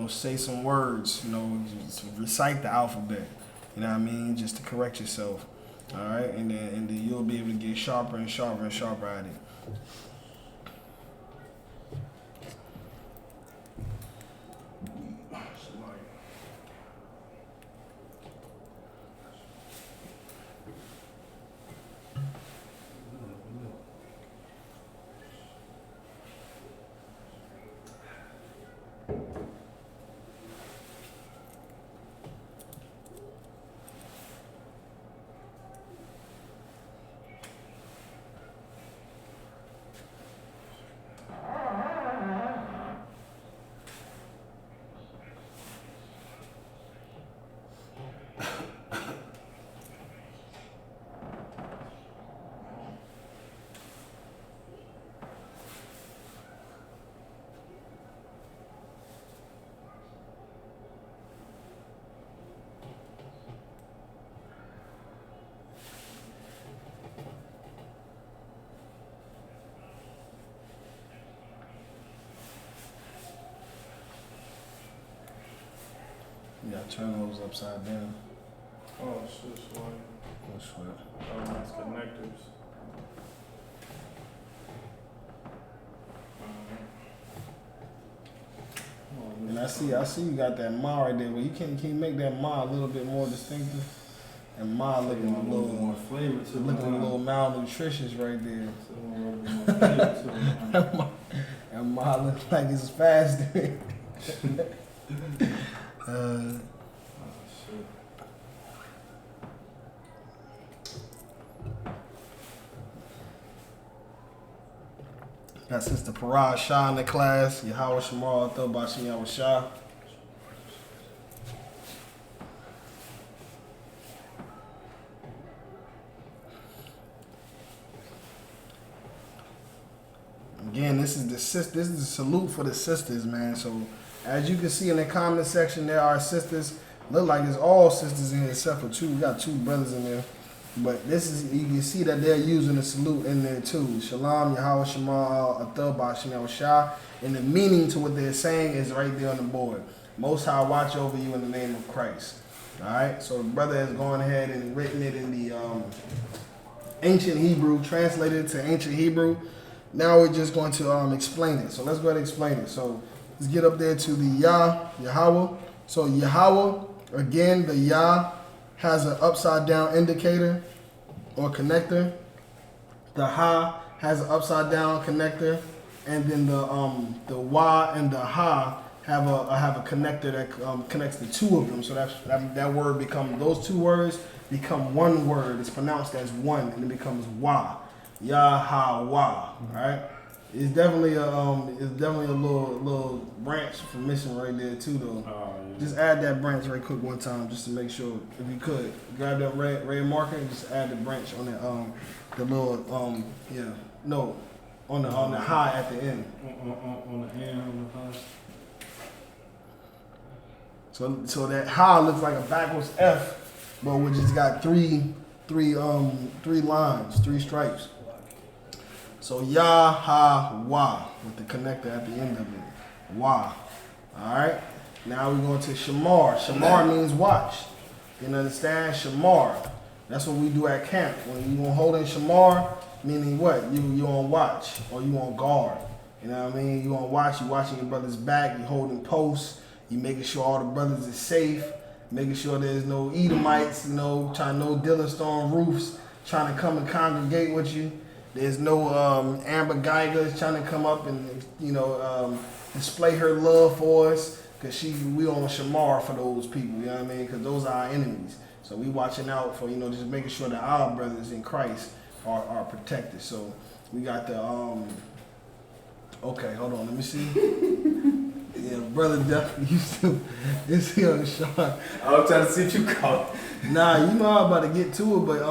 Say some words. Just recite the alphabet. You know what I mean? Just to correct yourself. All right, and then you'll be able to get sharper and sharper and sharper at it. Yeah, turn those upside down. Oh, shit, Shalom. That's right. Oh, that's connectors. And I see you got that ma right there, but can you make that ma a little bit more distinctive? And ma looking a little more flavor to it. looking a little malnutritious right there. And ma looks like it's faster. Got Sister Parad Shah in the class. Yahweh Shemal Athel Bashim Yahweh Shah. Again, this is the salute for the sisters, man. So as you can see in the comment section, there are sisters. Look like it's all sisters in here except for two. We got two brothers in there. But this is, you can see that they're using the salute in there too. Shalom, Yahweh Shema, Athel Bashim Yahweh Shah. And the meaning to what they're saying is right there on the board. Most High watch over you in the name of Christ. Alright, so the brother has gone ahead and written it in the ancient Hebrew, translated it to ancient Hebrew. Now we're just going to explain it. So let's go ahead and explain it. So let's get up there to the Yahweh. So Yahweh, again, the Yah has an upside down indicator or connector. The Ha has an upside down connector, and then the Wa and the Ha have a connector that connects the two of them. So that word becomes, those two words become one word. It's pronounced as one, and it becomes Wa. Yahweh, right? It's definitely a little branch from mission right there too, though. Yeah. Just add that branch right quick one time, just to make sure. If you could grab that red marker and just add the branch on the little on the high at the end. On the end, on the high. So that high looks like a backwards F, but we just got three lines, three stripes. So Yahweh with the connector at the end of it. Wah. Alright? Now we're going to Shamar. Shamar means watch. You understand? Shamar. That's what we do at camp. When you gonna hold in Shamar, meaning what? You on watch or you on guard. You know what I mean? You on watch, you watching your brother's back, you holding posts, you making sure all the brothers is safe, making sure there's no Edomites, no Dylan Storm roofs trying to come and congregate with you. There's no Amber Geigers trying to come up and display her love for us, because we on Shamar for those people. You know what I mean? Because those are our enemies. So we watching out for just making sure that our brothers in Christ are protected. So we got the okay, hold on, let me see. Yeah, brother definitely used to. It's here, Sean. I'm trying to see if you caught. Nah, you know I'm about to get to it, but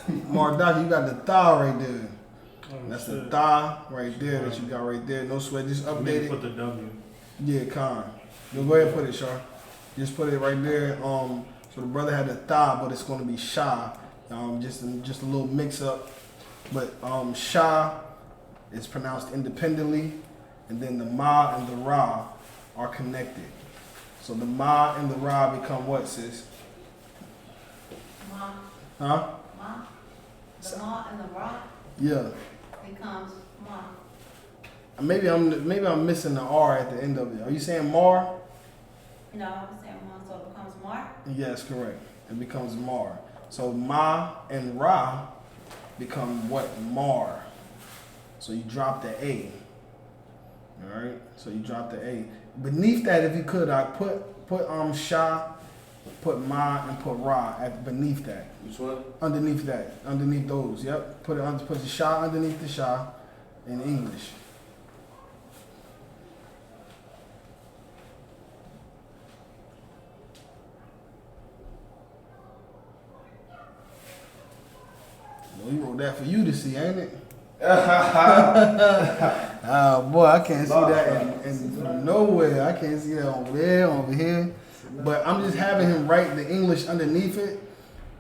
Mardaki, you got the thigh right there. Oh, That's the shit. thigh right there that you got right there. No sweat, just I need update to it. put the W. Yeah, con. Yo, go ahead and put it, Shar. Just put it right there. So the brother had the thigh, but it's gonna be Shah. Just a little mix up. But Shah is pronounced independently, and then the Ma and the Ra are connected. So the Ma and the Ra become what, sis? Ma, Huh? ma, the ma and the rock Yeah. becomes ma. Maybe I'm missing the R at the end of it. Are you saying Mar? No, I'm saying ma, so it becomes mar. Yes, correct. It becomes Mar. So Ma and Ra become what? Mar. So you drop the A. Alright? So you drop the A. Beneath that, if you could, I put Shah, put Ma, and put Ra at beneath that. Which one? Underneath that. Underneath those. Yep. Put the Shah underneath the Shah in English. Well, he wrote that for you to see, ain't it? Boy, I can't see that in from nowhere. I can't see that over there, over here. But I'm just having him write the English underneath it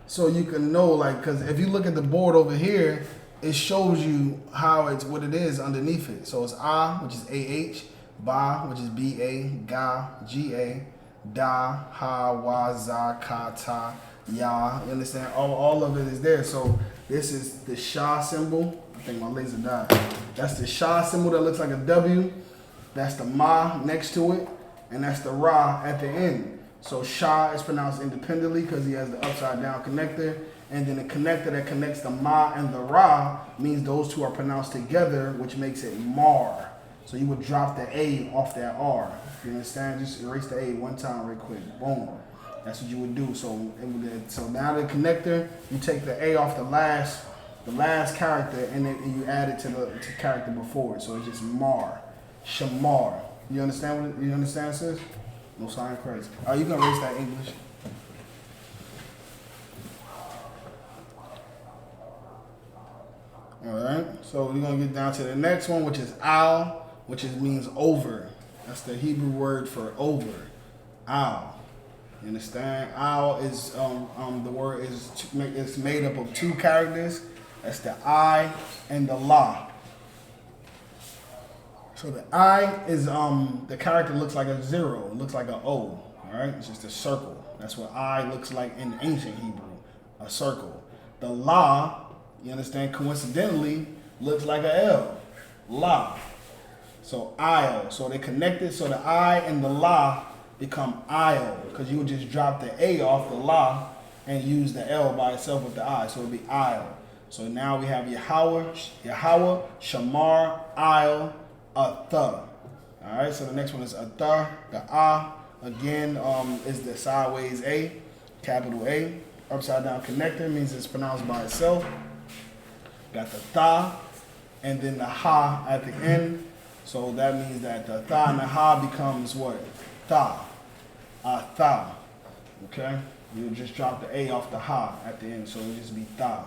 so you can know, like, because if you look at the board over here, it shows you how it's what it is underneath it. So it's Ah, which is AH, Ba, which is BA, Ga, GA, Da, Ha, Wa, Za, Ka, Ta, Ya. You understand? All of it is there. So this is the Shah symbol. I think my laser died. That's the Shah symbol that looks like a W. That's the Ma next to it. And that's the Ra at the end. So Shah is pronounced independently because he has the upside down connector. And then the connector that connects the Ma and the Ra means those two are pronounced together, which makes it Mar. So you would drop the A off that R. You understand? Just erase the A one time real quick. Boom. That's what you would do. So now the connector, you take the A off the last character and you add it to the character before it. So it's just Mar. Shamar. You understand you understand, sis? No sign of Christ. All right, you gonna erase that English. Alright, so we're gonna get down to the next one, which is al, which means over. That's the Hebrew word for over. Al. You understand? Al is the word is it's made up of two characters. That's the I and the La. So the I is the character looks like a zero, it looks like an O. Alright? It's just a circle. That's what I looks like in ancient Hebrew. A circle. The La, you understand, coincidentally, looks like a L. La. So I'll. So they connected, so the I and the La become I'll, because you would just drop the A off the La and use the L by itself with the I. So it would be I'll. So now we have Yahweh, Shamar, I'll, Atha. Alright, so the next one is Atha. The A, again, is the sideways A, capital A. Upside down connector means it's pronounced by itself. Got the Tha, and then the Ha at the end. So that means that the Tha and the Ha becomes what? Tha. Tha. Okay? You just drop the A off the Ha at the end, so it'll just be Tha.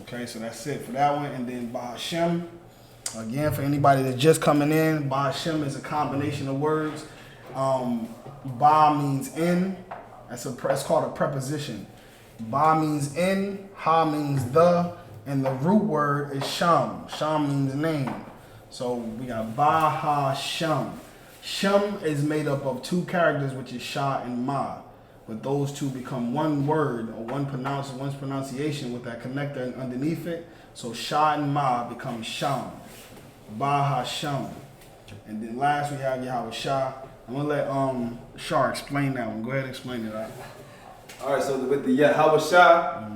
Okay, so that's it for that one. And then Bahashem. Again, for anybody that's just coming in, Bahashem is a combination of words. Ba means in. It's called a preposition. Ba means in, Ha means the, and the root word is Sham. Sham means name. So we got Ba, Ha, Sham. Shem is made up of two characters, which is Shah and Ma. But those two become one word or one's pronunciation with that connector underneath it. So Shah and Ma become Sham. Ba, Ha, Sham. And then last we have Yahweh Shah. I'm gonna let Shar explain that one. Go ahead and explain it out. Alright, so with the Yahweh Shah,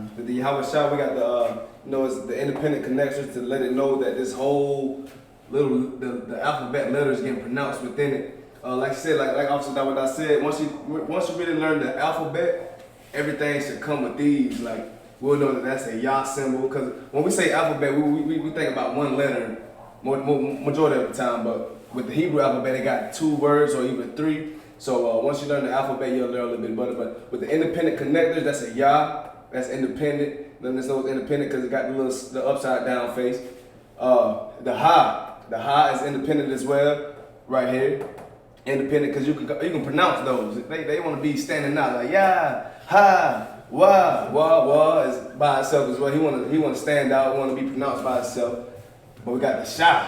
we got the it's the independent connectors to let it know that this whole the alphabet letters getting pronounced within it. Like I said, like Officer Dawud I said, once you really learn the alphabet, everything should come with these. Like we'll know that that's a Yah symbol, because when we say alphabet, we think about one letter majority of the time, but with the Hebrew alphabet, it got 2 words or even 3. So once you learn the alphabet, you'll learn a little bit better. But with the independent connectors, that's a Yah, that's independent. letting us know it's independent because it got the upside down face. The ha is independent as well, right here. Independent because you can pronounce those. They want to be standing out like yeah, ha, wah is by itself as well. He want to stand out, want to be pronounced by itself. But we got the sha.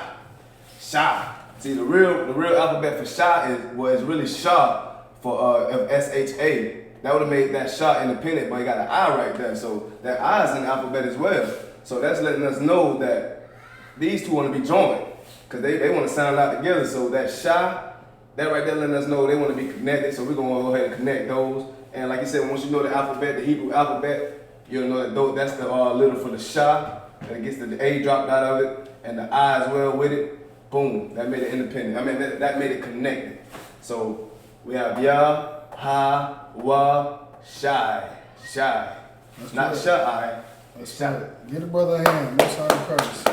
See the real alphabet for sha is really sha for SHA. That would have made that sha independent, but you got an I right there. So that I is in the alphabet as well. So that's letting us know that these two want to be joined because they want to sound out together. So that sha, that right there letting us know they want to be connected. So we're going to go ahead and connect those. And like you said, once you know the alphabet, the Hebrew alphabet, you'll know that that's the little for the sha. And it gets the A dropped out of it and the I as well with it. Boom, that made it independent. I mean, that made it connected. So we have ya, ha, wa, shy. That's Not good. shy. Let's get a brother a hand. Most high Christ.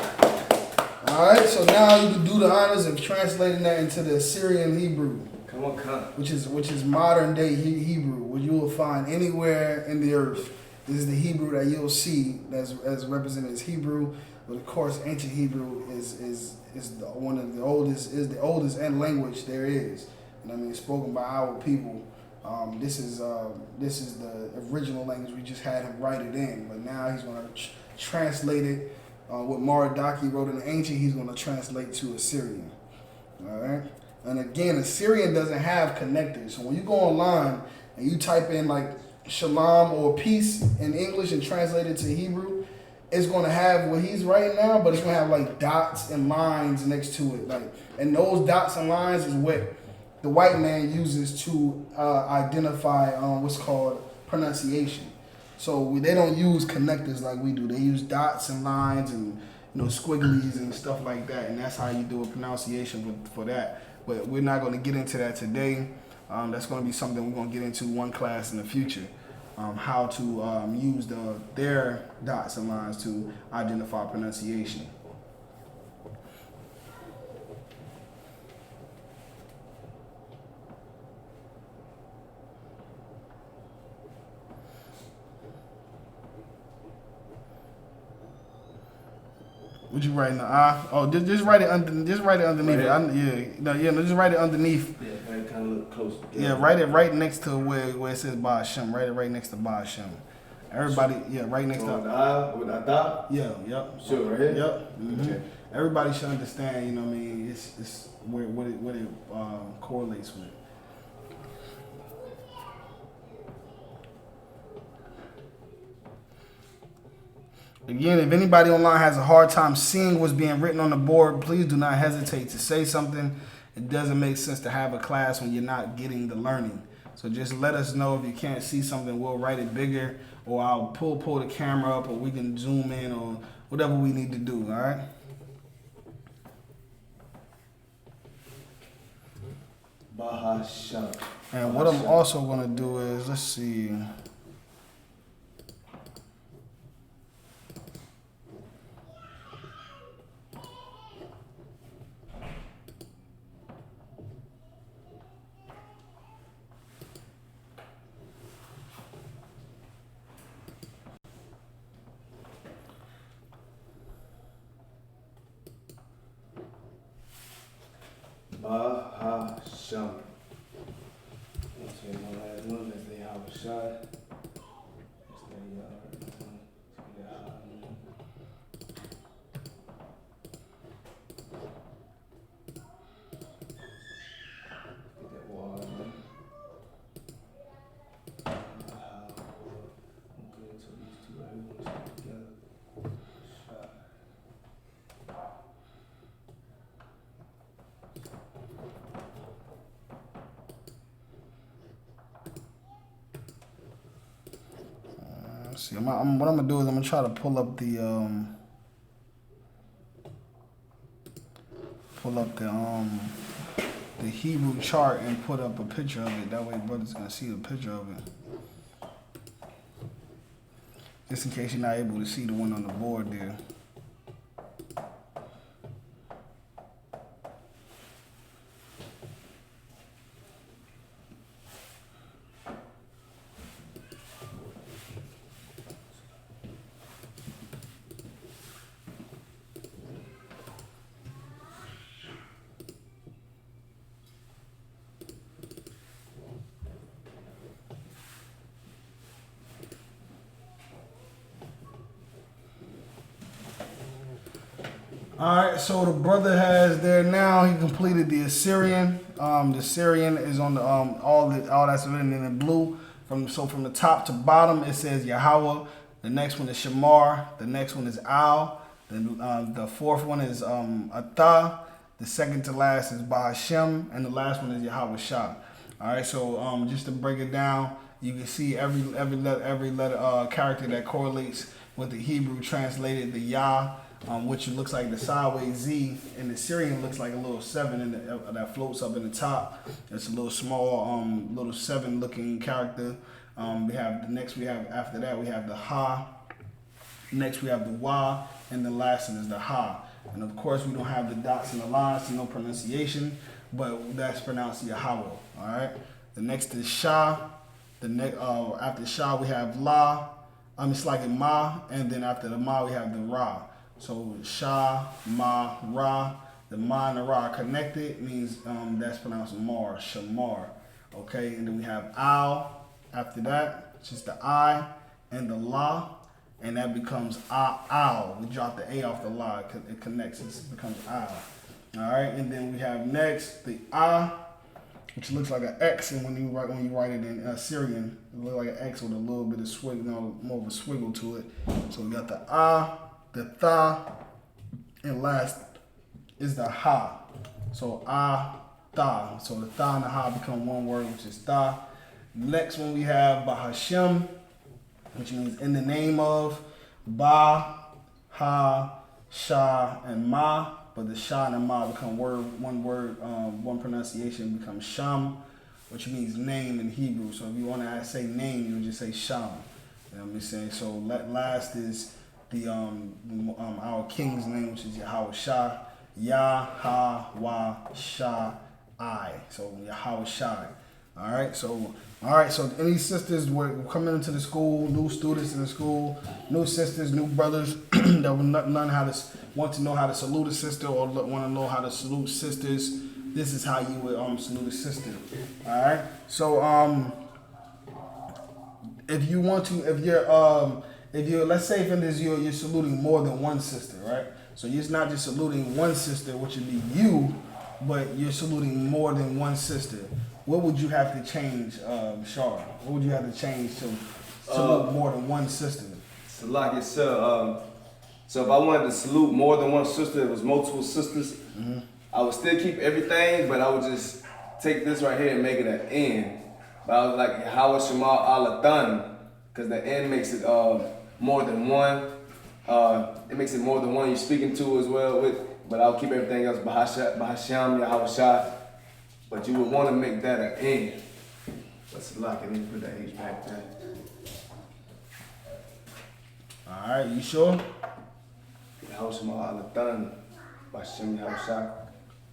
All right, so now you can do the honors of translating that into the Assyrian Hebrew, Come on. which is modern day Hebrew, which you will find anywhere in the earth. This is the Hebrew that you'll see as represented as Hebrew, but of course, ancient Hebrew is one of the oldest and language there is, and I mean spoken by our people. This is the original language. We just had him write it in, but now he's going to translate it. What Maradaki wrote in ancient, he's going to translate to Assyrian. All right, and again, Assyrian doesn't have connectors. So when you go online and you type in like shalom or peace in English and translate it to Hebrew, it's going to have what he's writing now, but it's going to have like dots and lines next to it, and those dots and lines is what the white man uses to identify what's called pronunciation. So they don't use connectors like we do. They use dots and lines and squigglies and stuff like that, and that's how you do a pronunciation for that. But we're not going to get into that today. That's going to be something we're going to get into one class in the future. How to use their dots and lines to identify pronunciation. What you writing the I? Oh, just write it under. Just write it underneath. Just write it underneath. Yeah, kind of look close. Yeah, write it right next to where it says Ba Shem. Write it right next to Ba Shem. Everybody, right next to the I with the da. Yeah, yep. Sure, right here. Yep. Mm-hmm. Okay. Everybody should understand. You know what I mean? It's what it correlates with. Again, if anybody online has a hard time seeing what's being written on the board, please do not hesitate to say something. It doesn't make sense to have a class when you're not getting the learning. So just let us know if you can't see something. We'll write it bigger, or I'll pull the camera up, or we can zoom in, or whatever we need to do, all right? Bahasha. And what I'm also going to do is, let's see. Bahasha. Let's say one last one. Let's say Habasha. See, what I'm gonna do is I'm gonna try to pull up the Hebrew chart and put up a picture of it. That way, brothers gonna see the picture of it. Just in case you're not able to see the one on the board there. All right, so the brother has there now. He completed the Assyrian. The Assyrian is on the all that's written in the blue. From the top to bottom, it says Yahweh. The next one is Shamar. The next one is Al. The fourth one is Atah. The second to last is Bahashem, and the last one is Yahweh Shah. All right, so just to break it down, you can see every letter character that correlates with the Hebrew translated the Yah. Which looks like the sideways Z, and the Syrian looks like a little 7 that floats up in the top. It's a little small, little 7-looking character. After that we have the Ha. Next we have the Wa, and the last one is the Ha. And of course we don't have the dots and the lines, so no pronunciation, but that's pronounced Yahweh. All right. The next is Shah. After Shah we have La. It's like a Ma, and then after the Ma we have the Ra. So Shah, Ma, Ra. The Ma and the Ra are connected, means that's pronounced Mar, Shamar. Okay, and then we have Al after that, which is the I and the La, and that becomes Al. We drop the A off the La, it connects, it becomes Al. All right, and then we have next the A, which looks like an X, and when you write it in Syrian, it looks like an X with a little bit of swiggle, more of a swiggle to it. So we got the A, the Tha, and last is the Ha. So Tha. So the Tha and the Ha become one word, which is Tha. Next one we have Bahashem, which means in the name of. Ba, Ha, Sha, and Ma. But the Sha and the Ma become one word, one pronunciation becomes Sham, which means name in Hebrew. So if you want to say name, you would just say Sham. You know what I'm saying? So last is our king's name, which is Yahweh Shah, Yahweh Shah I. So Yahweh Shah. All right. So any sisters were coming into the school, new students in the school, new sisters, new brothers that want to know how to salute a sister or want to know how to salute sisters. This is how you would salute a sister. All right. So if you're let's say you're saluting more than one sister, right? So you're not just saluting one sister, which would be you, but you're saluting more than one sister. What would you have to change, Shara? What would you have to change to salute more than one sister? Salaki, sir. So if I wanted to salute more than one sister, it was multiple sisters. Mm-hmm. I would still keep everything, but I would just take this right here and make it an N. But I was like, Yahweh Shema Alathan, because the N makes it more than one. It makes it more than one you're speaking to as well with. But I'll keep everything else Bahasham, Yahweh Shah. But you would want to make that an N. That's like it. Let me put that H back there. All right, you sure? Yahweh Shema Alathan, Bahasham, Yahweh Shah.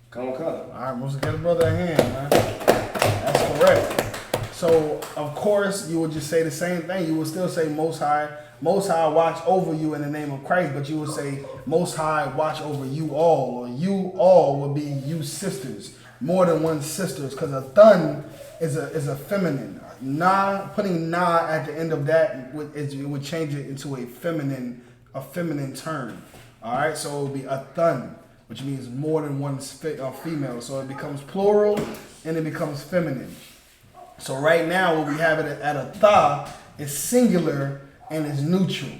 Come. All right, most get a brother a hand, man. That's correct. So, of course, you would just say the same thing. You would still say Most High watch over you in the name of Christ, but you would say Most High watch over you all, or you all would be you sisters, more than one sisters, because a thun is a feminine. Putting na at the end of that would change it into a feminine term. All right, so it would be a thun, which means more than one female. So it becomes plural and it becomes feminine. So right now, what we have it at a tha is singular and is neutral.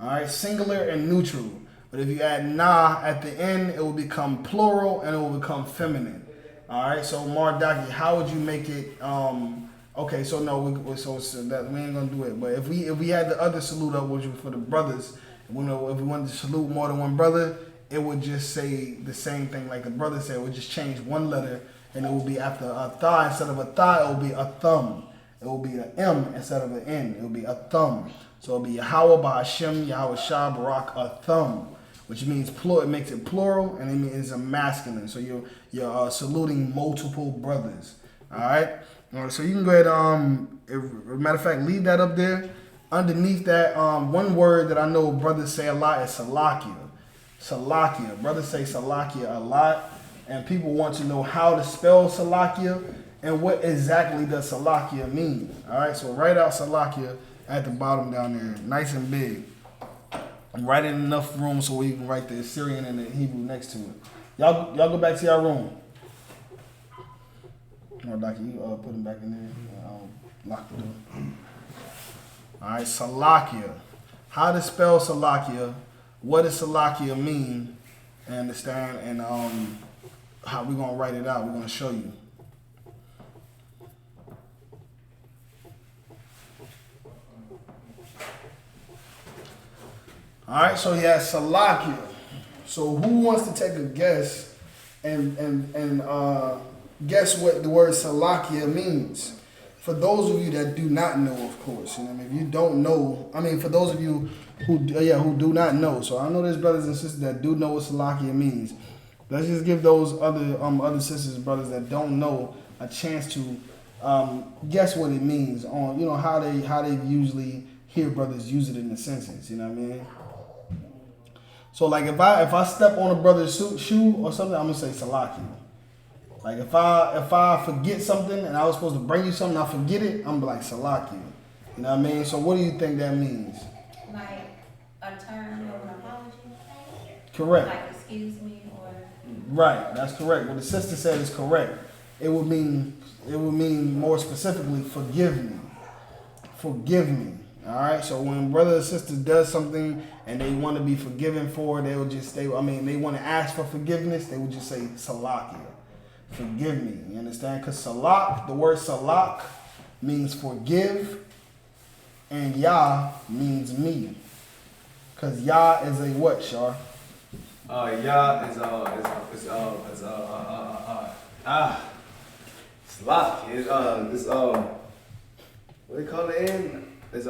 All right, singular and neutral. But if you add na at the end, it will become plural and it will become feminine. All right, so Mardaki, how would you make it? Okay, so no, we ain't gonna do it. But if we had the other salute up, which was for the brothers, if we wanted to salute more than one brother, it would just say the same thing like the brother said. It would just change one letter. And it will be after a tha instead of a tha, it will be a thumb. It will be an M instead of an N. It will be a thumb. So it will be Yahweh Ba'Hashem, Yahweh Shah Barak, a thumb, which means plural. It makes it plural and it means a masculine. So you're saluting multiple brothers. All right. So you can go ahead. Matter of fact, leave that up there. Underneath that, one word that I know brothers say a lot is Salakia. Salakia. Brothers say Salakia a lot. And people want to know how to spell Salakia and what exactly does Salakia mean. All right, so write out Salakia at the bottom down there, nice and big. Write in enough room so we can write the Assyrian and the Hebrew next to it. Y'all go back to your room. No, Doctor, you put him back in there. Lock the door. All right, Salakia. How to spell Salakia? What does Salakia mean? And understand, and how we're gonna write it out. We're gonna show you. All right, so he has Salakia. So who wants to take a guess and guess what the word Salakia means? For those of you that do not know, of course, you know, if you don't know, I mean, for those of you who do not know, so I know there's brothers and sisters that do know what Salakia means. Let's just give those other sisters and brothers that don't know a chance to guess what it means on, you know, how they usually hear brothers use it in the sentence. You know what I mean? So like if I step on a brother's shoe or something, I'm gonna say Salakia. Like if I forget something and I was supposed to bring you something, I forget it, I'm like Salakia. You know what I mean? So what do you think that means? Like a term of an apology? Correct. Like excuse me or... Right, that's correct. What the sister said is correct. It would mean more specifically, forgive me. Forgive me. All right. So when brother or sister does something and they want to be forgiven for, they want to ask for forgiveness, they would just say Salakia. Forgive me. You understand? Because Salak, the word Salak means forgive, and Yah means me. Because Yah is a what, Shar? Yah is Slot. It's what they call it in? It's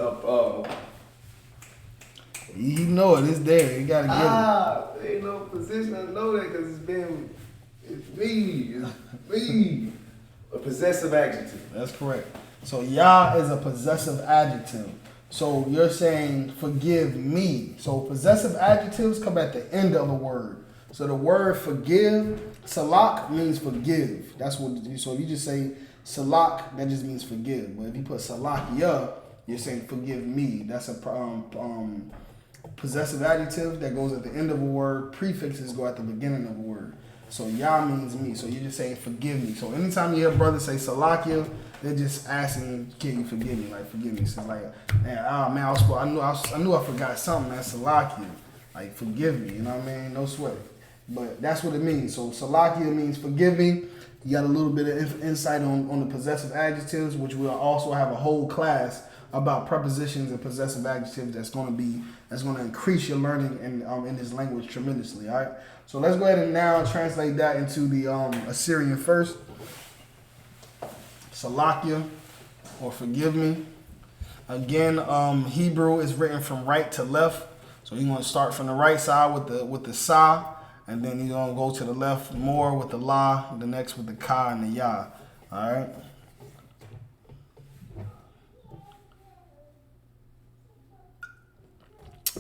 You know it. It's there. You gotta get it. Ain't no position. I know that because it's me. A possessive adjective. That's correct. So Yah is a possessive adjective. So you're saying forgive me. So possessive adjectives come at the end of a word. So the word forgive, salak means forgive. That's what. So if you just say salak, that just means forgive. But if you put salakia, you're saying forgive me. That's a possessive adjective that goes at the end of a word. Prefixes go at the beginning of a word. So Yah means me. So you're just saying forgive me. So anytime you hear brothers say salakia, they're just asking, can you forgive me? Like forgive me. So it's like, man, I knew I forgot something. That's salakia. Like forgive me. You know what I mean? No sweat. But that's what it means. So salakia means forgive me. You got a little bit of insight on the possessive adjectives, which we'll also have a whole class about prepositions and possessive adjectives that's going to increase your learning in this language tremendously. All right. So let's go ahead and now translate that into the Assyrian first. Salakia, or forgive me. Again, Hebrew is written from right to left. So you're going to start from the right side with the sa, and then you're going to go to the left more with the la, the next with the ka and the ya. All right.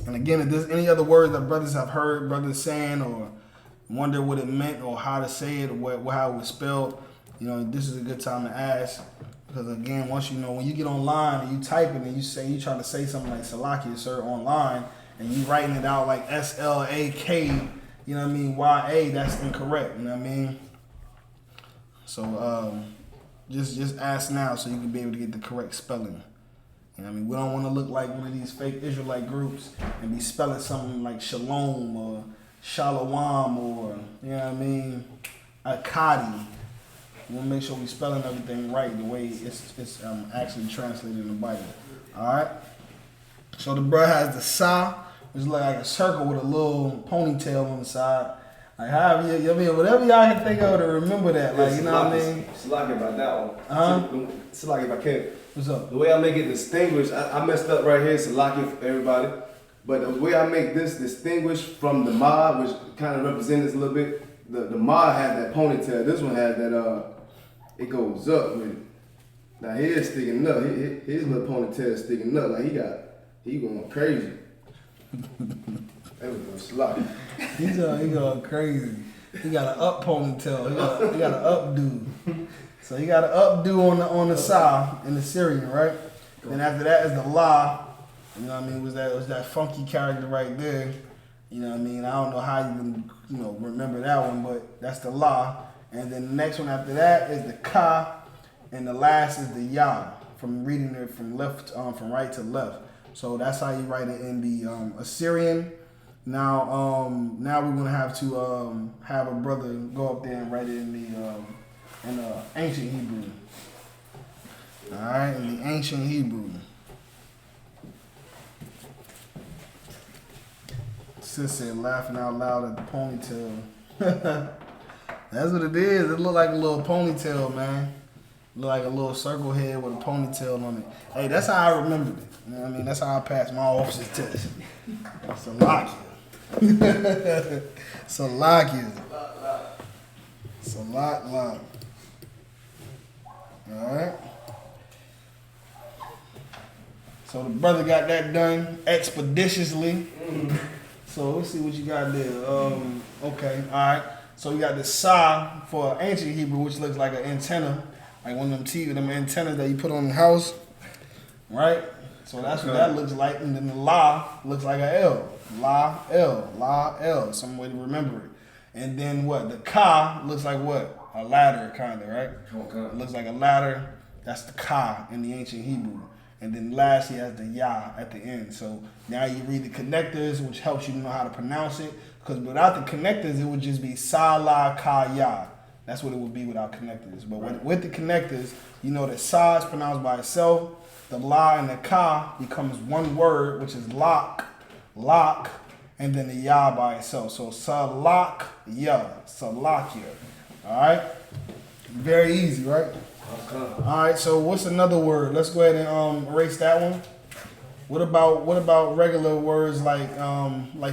And again, if there's any other words that brothers have heard brothers saying or wonder what it meant or how to say it or how it was spelled, you know, this is a good time to ask. Because again, once you know, when you get online and you type it and you trying to say something like Salakia, sir, online, and you writing it out like S-L-A-K, you know what I mean, Y-A, that's incorrect, you know what I mean? So just ask now so you can be able to get the correct spelling. You know what I mean? We don't want to look like one of these fake Israelite groups and be spelling something like Shalom or Shalawam or, you know what I mean, Akadi. We want to make sure we're spelling everything right the way it's actually translated in the Bible. All right? So the bruh has the sa, which looks like a circle with a little ponytail on the side. Like, however, I mean, whatever y'all can think of to remember that. Like, you know what I mean? Salakia about that one. Uh-huh. Salakia if I can. What's up? The way I make it distinguished, I messed up right here, Salakia for everybody. But the way I make this distinguished from the ma, which kind of represents a little bit, the ma had that ponytail. This one had that, it goes up with it. Now his sticking up, his little ponytail is sticking up. Like he going crazy. That was Salakia. He going crazy. He got an up ponytail. He got an updo. So you got an updo on the sa in the Syrian, right? Then after that is the la, You know what I mean? It was that funky character right there. You know what I mean? I don't know how you can, remember that one, but that's the La. And then the next one after that is the Ka, and the last is the Ya. From reading it from from right to left. So that's how you write it in the Assyrian. Now we're gonna have to have a brother go up there and write it in the ancient Hebrew. All right, in the ancient Hebrew. Sis said laughing out loud at the ponytail. That's what it is. It look like a little ponytail, man. Look like a little circle head with a ponytail on it. Hey, that's how I remembered it. You know what I mean? That's how I passed my officer's test. Salakia. Salakia. Salak. Alright. So the brother got that done expeditiously. So let's see what you got there. Okay, alright. So we got the Sa for ancient Hebrew, which looks like an antenna. Like one of them TV, them antennas that you put on the house, right? So that's what that looks like. And then the La looks like a L. La, L. Some way to remember it. And then what? The Ka looks like what? A ladder, kind of, right? Okay. It looks like a ladder. That's the Ka in the ancient Hebrew. And then last he has the Ya at the end. So now you read the connectors, which helps you know how to pronounce it. Because without the connectors, it would just be Sa, La, Ka, Ya. That's what it would be without connectors. But with the connectors, you know that Sa is pronounced by itself. The La and the Ka becomes one word, which is lock, and then the Ya by itself. So Salak Ya, Salakia. All right? Very easy, right? Okay. All right, so what's another word? Let's go ahead and erase that one. What about regular words like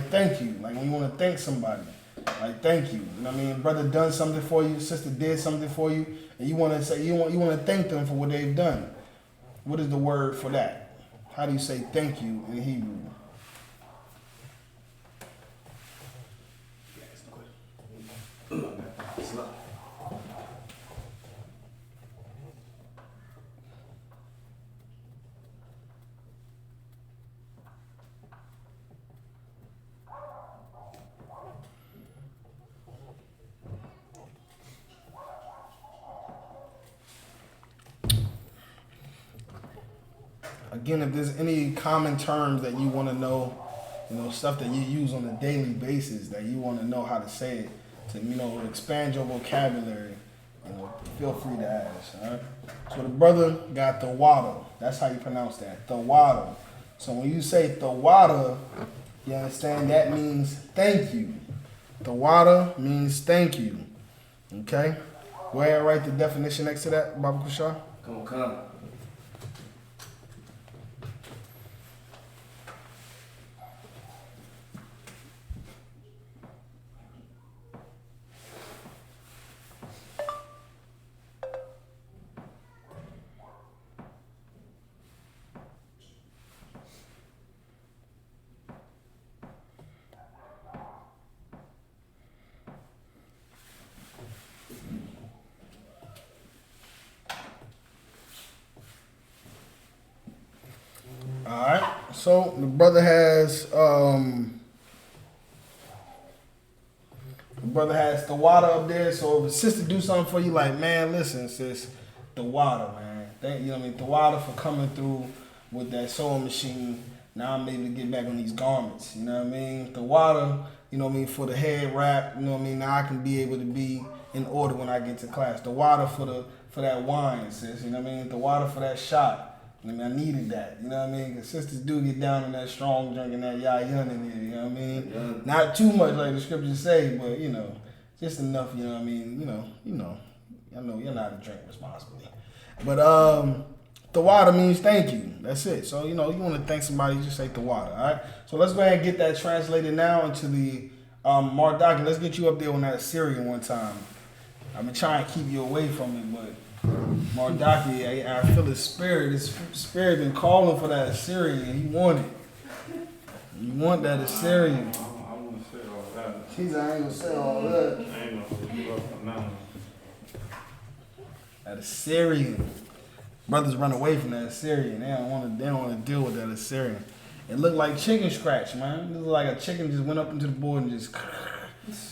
thank you? Like when you want to thank somebody. Like thank you. You know what I mean? Brother done something for you, sister did something for you, and you want to say you want to thank them for what they've done. What is the word for that? How do you say thank you in Hebrew? Again, if there's any common terms that you want to know, stuff that you use on a daily basis that you want to know how to say it, to, expand your vocabulary, feel free to ask, all right? So the brother got the water. That's how you pronounce that, the water. So when you say the water, you understand that means thank you. The water means thank you, okay? Go ahead and write the definition next to that, Baba Kushar. Come. Alright, so the brother has the water up there. So if a sister do something for you, like, man, listen, sis, the water, man. Thank you, the water for coming through with that sewing machine. Now I'm able to get back on these garments. You know what I mean? The water, for the head wrap. Now I can be able to be in order when I get to class. The water for that wine, sis. The water for that shot. I needed that, because sisters do get down in that strong drink and that YAHANNA in there, Yeah. Not too much like the scriptures say, but, just enough, I know you're not to drink responsibly. But the water means thank you. That's it. So, you want to thank somebody, just say the water, all right? So let's go ahead and get that translated now into the Mardaki. Let's get you up there on that Assyrian one time. I've been trying to keep you away from it, but Mardaki, I feel his spirit been calling for that Assyrian. He want it. You want that Assyrian. I want to say all that. He said, I ain't gonna say all that. I ain't gonna give up for now. That Assyrian. Brothers run away from that Assyrian. They don't want to deal with that Assyrian. It looked like chicken scratch, man. It looked like a chicken just went up into the board and just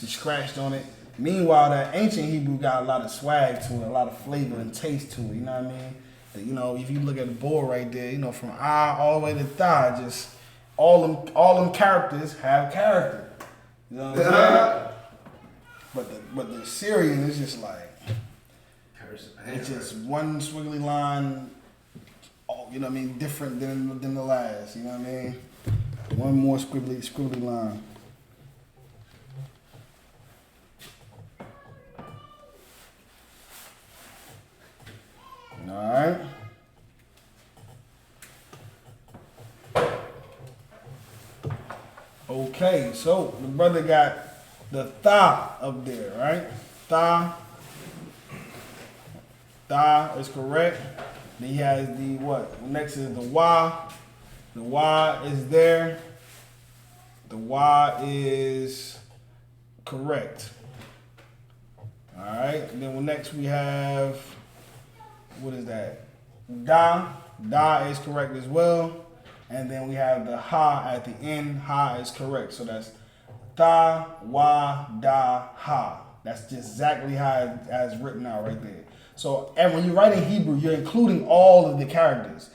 scratched on it. Meanwhile, that ancient Hebrew got a lot of swag to it, a lot of flavor and taste to it. You know what I mean? You know, if you look at the board right there, you know, from I all the way to thigh, just all them characters have character. You know what I'm saying? But the Syrian is just like, it's just one squiggly line, you know what I mean, different than the last. You know what I mean? One more squiggly line. All right. Okay, so the brother got the tha up there, right? Tha is correct. Then he has the what? Next is the wa. The wa is there. The wa is correct. All right. And then next we have, what is that? Da. Da is correct as well. And then we have the ha at the end. Ha is correct. So that's tha, wa, da, ha. That's just exactly how it's written out right there. So and when you write in Hebrew, you're including all of the characters.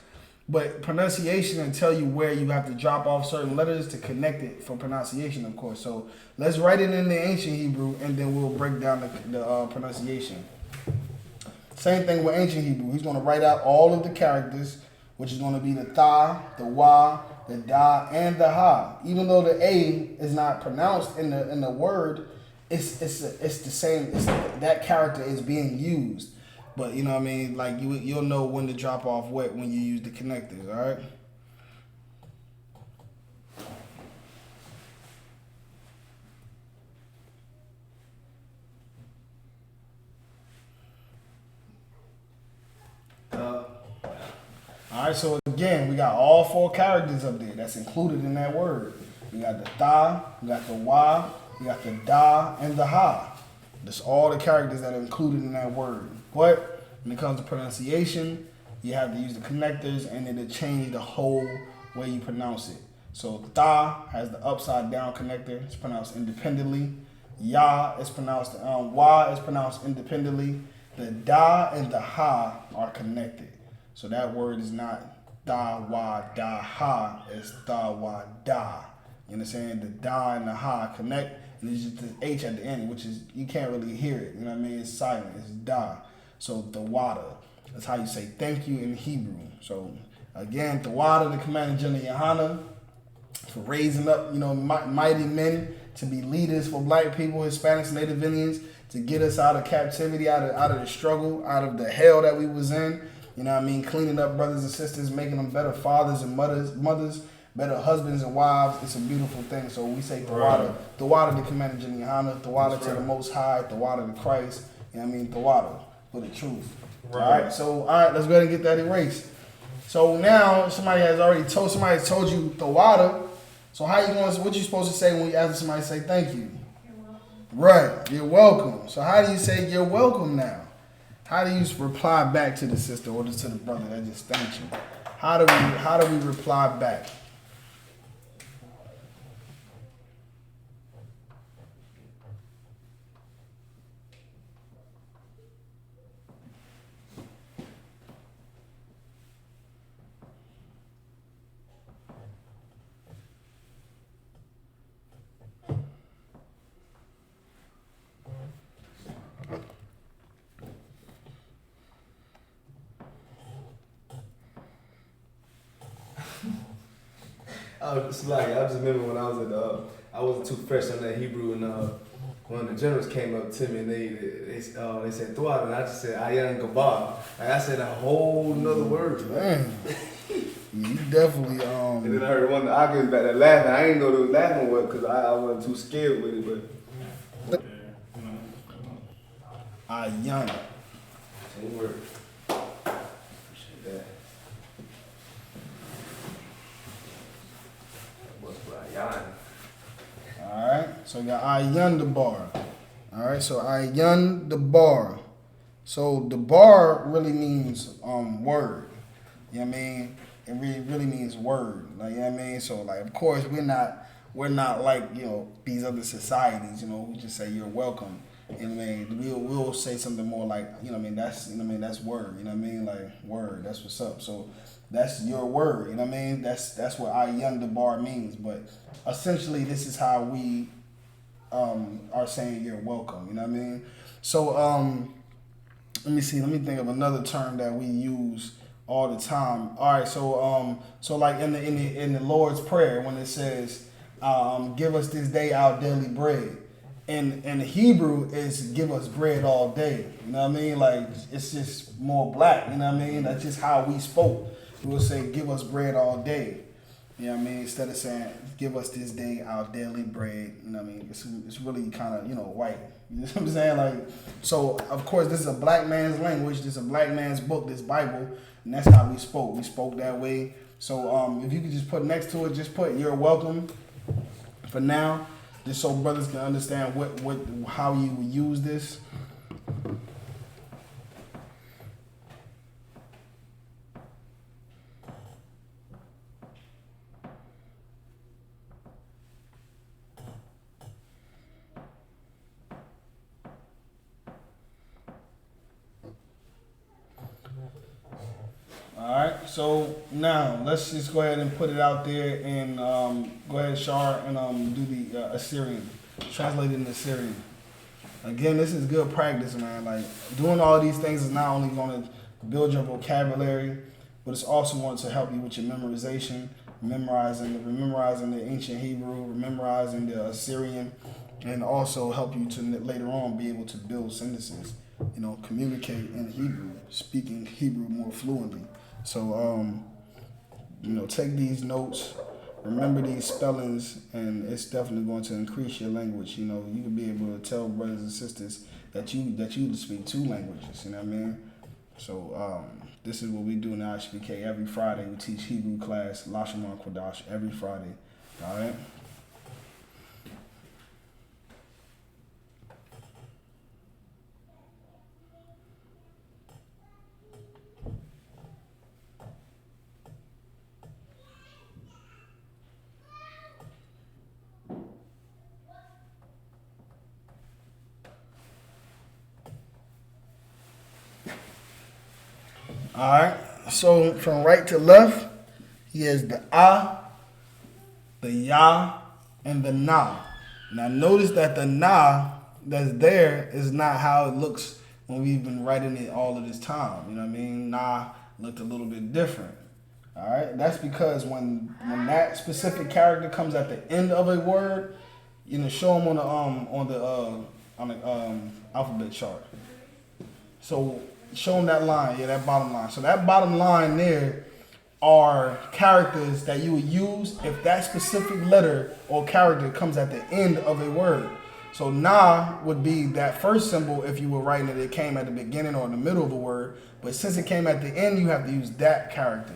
But pronunciation will tell you where you have to drop off certain letters to connect it for pronunciation, of course. So let's write it in the ancient Hebrew, and then we'll break down the pronunciation. Same thing with ancient Hebrew. He's going to write out all of the characters, which is going to be the tha, the wa, the da, and the ha. Even though the a is not pronounced in the word, it's the same. That character is being used. But you know what I mean? Like you'll know when to drop off what when you use the connectors, all right? All right, so again, we got all 4 characters up there that's included in that word. We got the tha, we got the wa, we got the da, and the ha. That's all the characters that are included in that word. But when it comes to pronunciation, you have to use the connectors, and it'll change the whole way you pronounce it. So tha has the upside down connector. It's pronounced independently. Ya is pronounced, wa is pronounced independently. The da and the ha are connected. So that word is not da, wa, da, ha. It's da, wa, da. You understand? The da and the ha connect, and it's just the H at the end, which is, you can't really hear it. You know what I mean? It's silent. It's da. So the water. That's how you say thank you in Hebrew. So again, the water, the Commander General YAHANNA, for raising up, you know, mighty men to be leaders for black people, Hispanics, Native Indians, to get us out of captivity, out of the struggle, out of the hell that we was in. You know what I mean? Cleaning up brothers and sisters, making them better fathers and mothers, better husbands and wives. It's a beautiful thing. So we say the water, the Commander General YAHANNA, the water to the Most High, the water to Christ. You know what I mean? The water for the truth. Right. All right. So let's go ahead and get that erased. So now somebody has told you the water. So how you going? What you supposed to say when you ask somebody to say thank you? You're welcome. Right. You're welcome. So how do you say you're welcome now? How do you reply back to the sister or to the brother that just thanked you? How do we reply back? I just remember when I was I wasn't too fresh on that Hebrew, and when the generals came up to me and they said Thwad, and I just said Ayan Gabar. Like I said a whole nother word. Man, you definitely And then I heard one of the arguments back there laughing. I didn't know they was laughing with because I wasn't too scared with it, but Ayan. same word. Appreciate that. All right, so you got Ayan the bar. All right, so Ayan the bar. So the bar really means word. You know what I mean? it really means word. Like, you know what I mean? So like, of course, we're not like, you know, these other societies, you know, who just say you're welcome. You know what I mean? We'll say something more like, you know what I mean, that's, you know what I mean, that's word, you know what I mean? Like, word, that's what's up. So that's your word, you know what I mean? That's what I.S.U.P.K means. But essentially, this is how we are saying you're welcome, you know what I mean? So let me think of another term that we use all the time. All right, so like in the Lord's Prayer, when it says, give us this day our daily bread. In Hebrew, is give us bread all day. You know what I mean? Like, it's just more black. You know what I mean? That's just how we spoke. We would say, give us bread all day. You know what I mean? Instead of saying, give us this day our daily bread. You know what I mean? It's really kind of, you know, white. You know what I'm saying? Like, so, of course, this is a black man's language. This is a black man's book, this Bible. And that's how we spoke. We spoke that way. So, if you could just put next to it, just put you're welcome for now. Just so brothers can understand how you would use this. Alright, so now let's just go ahead and put it out there and go ahead, Shar, and do the Assyrian. Translate it in Assyrian. Again, this is good practice, man. Like, doing all these things is not only going to build your vocabulary, but it's also going to help you with your memorization, memorizing the ancient Hebrew, memorizing the Assyrian, and also help you to later on be able to build sentences, you know, communicate in Hebrew, speaking Hebrew more fluently. So, you know, take these notes, remember these spellings, and it's definitely going to increase your language. You know, you can be able to tell brothers and sisters that you speak 2 languages. You know what I mean? So, this is what we do in I.S.U.P.K. Every Friday. We teach Hebrew class, Lashawan, Qadash, every Friday. All right? All right, so from right to left, he has the A, the Ya, and the Na. Now notice that the Na that's there is not how it looks when we've been writing it all of this time. You know what I mean? Na looked a little bit different. All right, that's because when that specific character comes at the end of a word, you know, show them on the alphabet chart. So show them that line, yeah, that bottom line. So that bottom line there are characters that you would use if that specific letter or character comes at the end of a word. So na would be that first symbol if you were writing it came at the beginning or in the middle of a word. But since it came at the end, you have to use that character.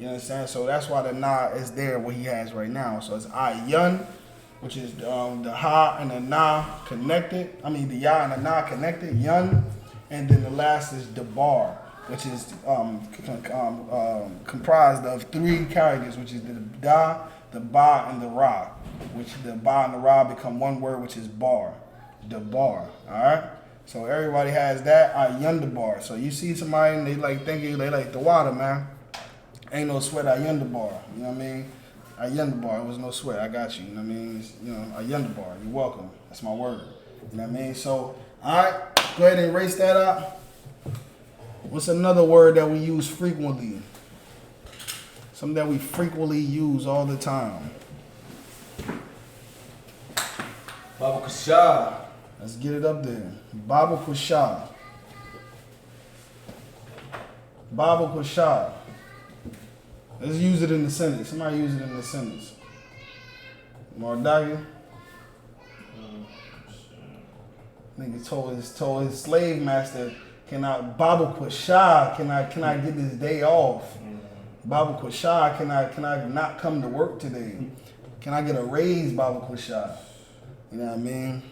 You understand? So that's why the na is there, what he has right now. So it's ayun, which is the ha and the na connected. I mean the ya and the na connected, yun. And then the last is dabar, which is comprised of 3 characters, which is the da, the ba, and the ra. Which the ba and the ra become one word, which is bar, dabar. All right. So everybody has that ayun-dabar. So you see somebody and they like thinking they like the water, man. Ain't no sweat ayun-dabar. You know what I mean? Ayun-dabar. It was no sweat. I got you. You know what I mean? It's, you know, ayun-dabar. You're welcome. That's my word. You know what I mean? So all right. Go ahead and erase that out. What's another word that we use frequently? Something that we frequently use all the time. Baba Kasha. Let's get it up there. Baba Kusha. Baba Kusha. Let's use it in the sentence. Somebody use it in the sentence. Mardagi. Nigga told his slave master, Baba Kusha, can I get this day off? Baba Kusha, can I not come to work today? Can I get a raise, Baba Kusha? You know what I mean?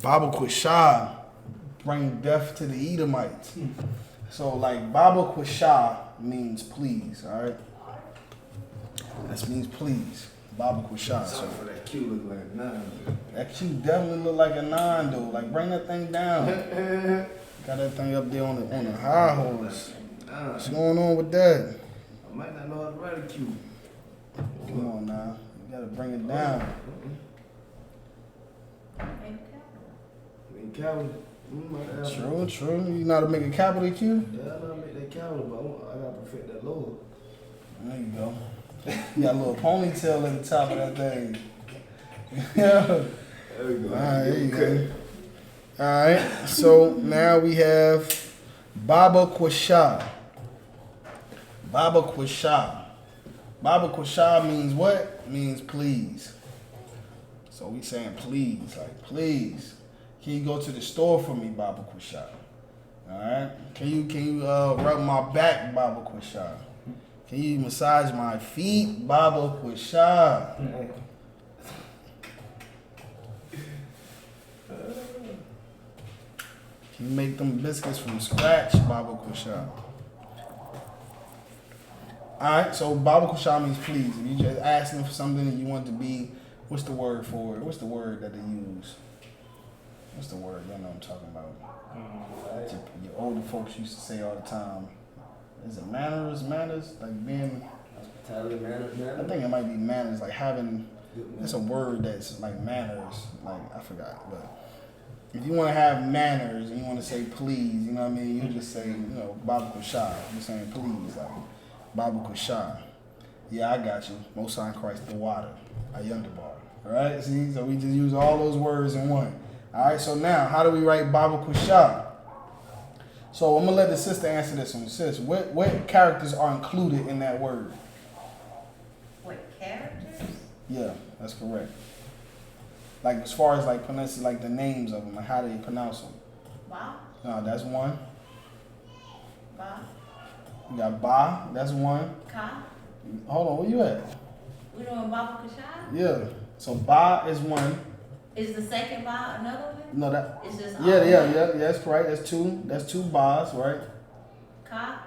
Baba Kusha bring death to the Edomites. So like Baba Kusha means please. All right. That means please. Baba Quashah. So Something for that Q look like 9. that Q definitely look like a 9 though. Like bring that thing down. Got that thing up there on the high horse. What's going on with that? I might not know how to write a Q. Come on now. You gotta bring it down. Make capital. True. You know how to make a capital Q? Yeah, I know how to make that capital, but I gotta perfect that lower. There you go. You got a little ponytail at the top of that thing. Yeah. There we go. Alright, there you go. Alright, so now we have Baba Quashah. Baba Quashah. Baba Quashah means what? Means please. So we saying please, like please. Can you go to the store for me, Baba Quashah? Alright? Can you rub my back, Baba Quashah? Can you massage my feet, Baba Quashah? Can you make them biscuits from scratch, Baba Quashah? Alright, so Baba Quashah means please. If you just asking for something and you want it to be, what's the word for it? What's the word that they use? What's the word? You know what I'm talking about. Your older folks used to say all the time. Is it manners? Manners? Like being... Hospitality, manners. I think it might be manners, like having... It's a word that's like manners. Like, I forgot. But if you want to have manners and you want to say please, you know what I mean? You just say, Baba Quashah. You're saying please, like Baba Quashah. Yeah, I got you. Most High Christ, the water. Ayundabar. Alright? See? So we just use all those words in one. Alright, so now, how do we write Baba Quashah? So I'm going to let the sister answer this one. Sis, what characters are included in that word? What characters? Yeah, that's correct. Like as far as like pronouncing like the names of them, like how do you pronounce them? Ba? No, that's one. Ba? You got Ba, that's one. Ka? Hold on, where you at? We doing Baba Quashah? Yeah. So Ba is one. Is the second Ba another one? No, that. It's just Yeah, that's correct. That's two. That's two Bas, right? Ka?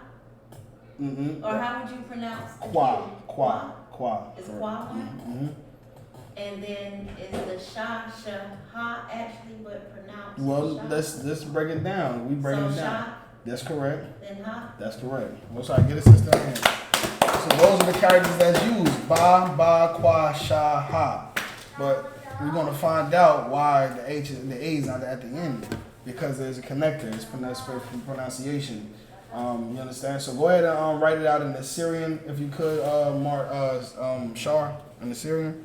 Mm-hmm. Or how would you pronounce the Qua. Q? Qua. Is correct. Qua one? Mm-hmm. And then is the Shah ha actually but pronounced Well, Shah? let's break it down. We break So it down. Shah, That's correct. then ha? That's correct. What's I get a sister hand. So those are the characters that's used. Ba, Qua, Sha, Ha. But we're gonna find out why the H and the A is not at the end. Because there's a connector. It's pronounced for pronunciation. You understand? So go ahead and write it out in the Syrian if you could, Shar, in the Syrian.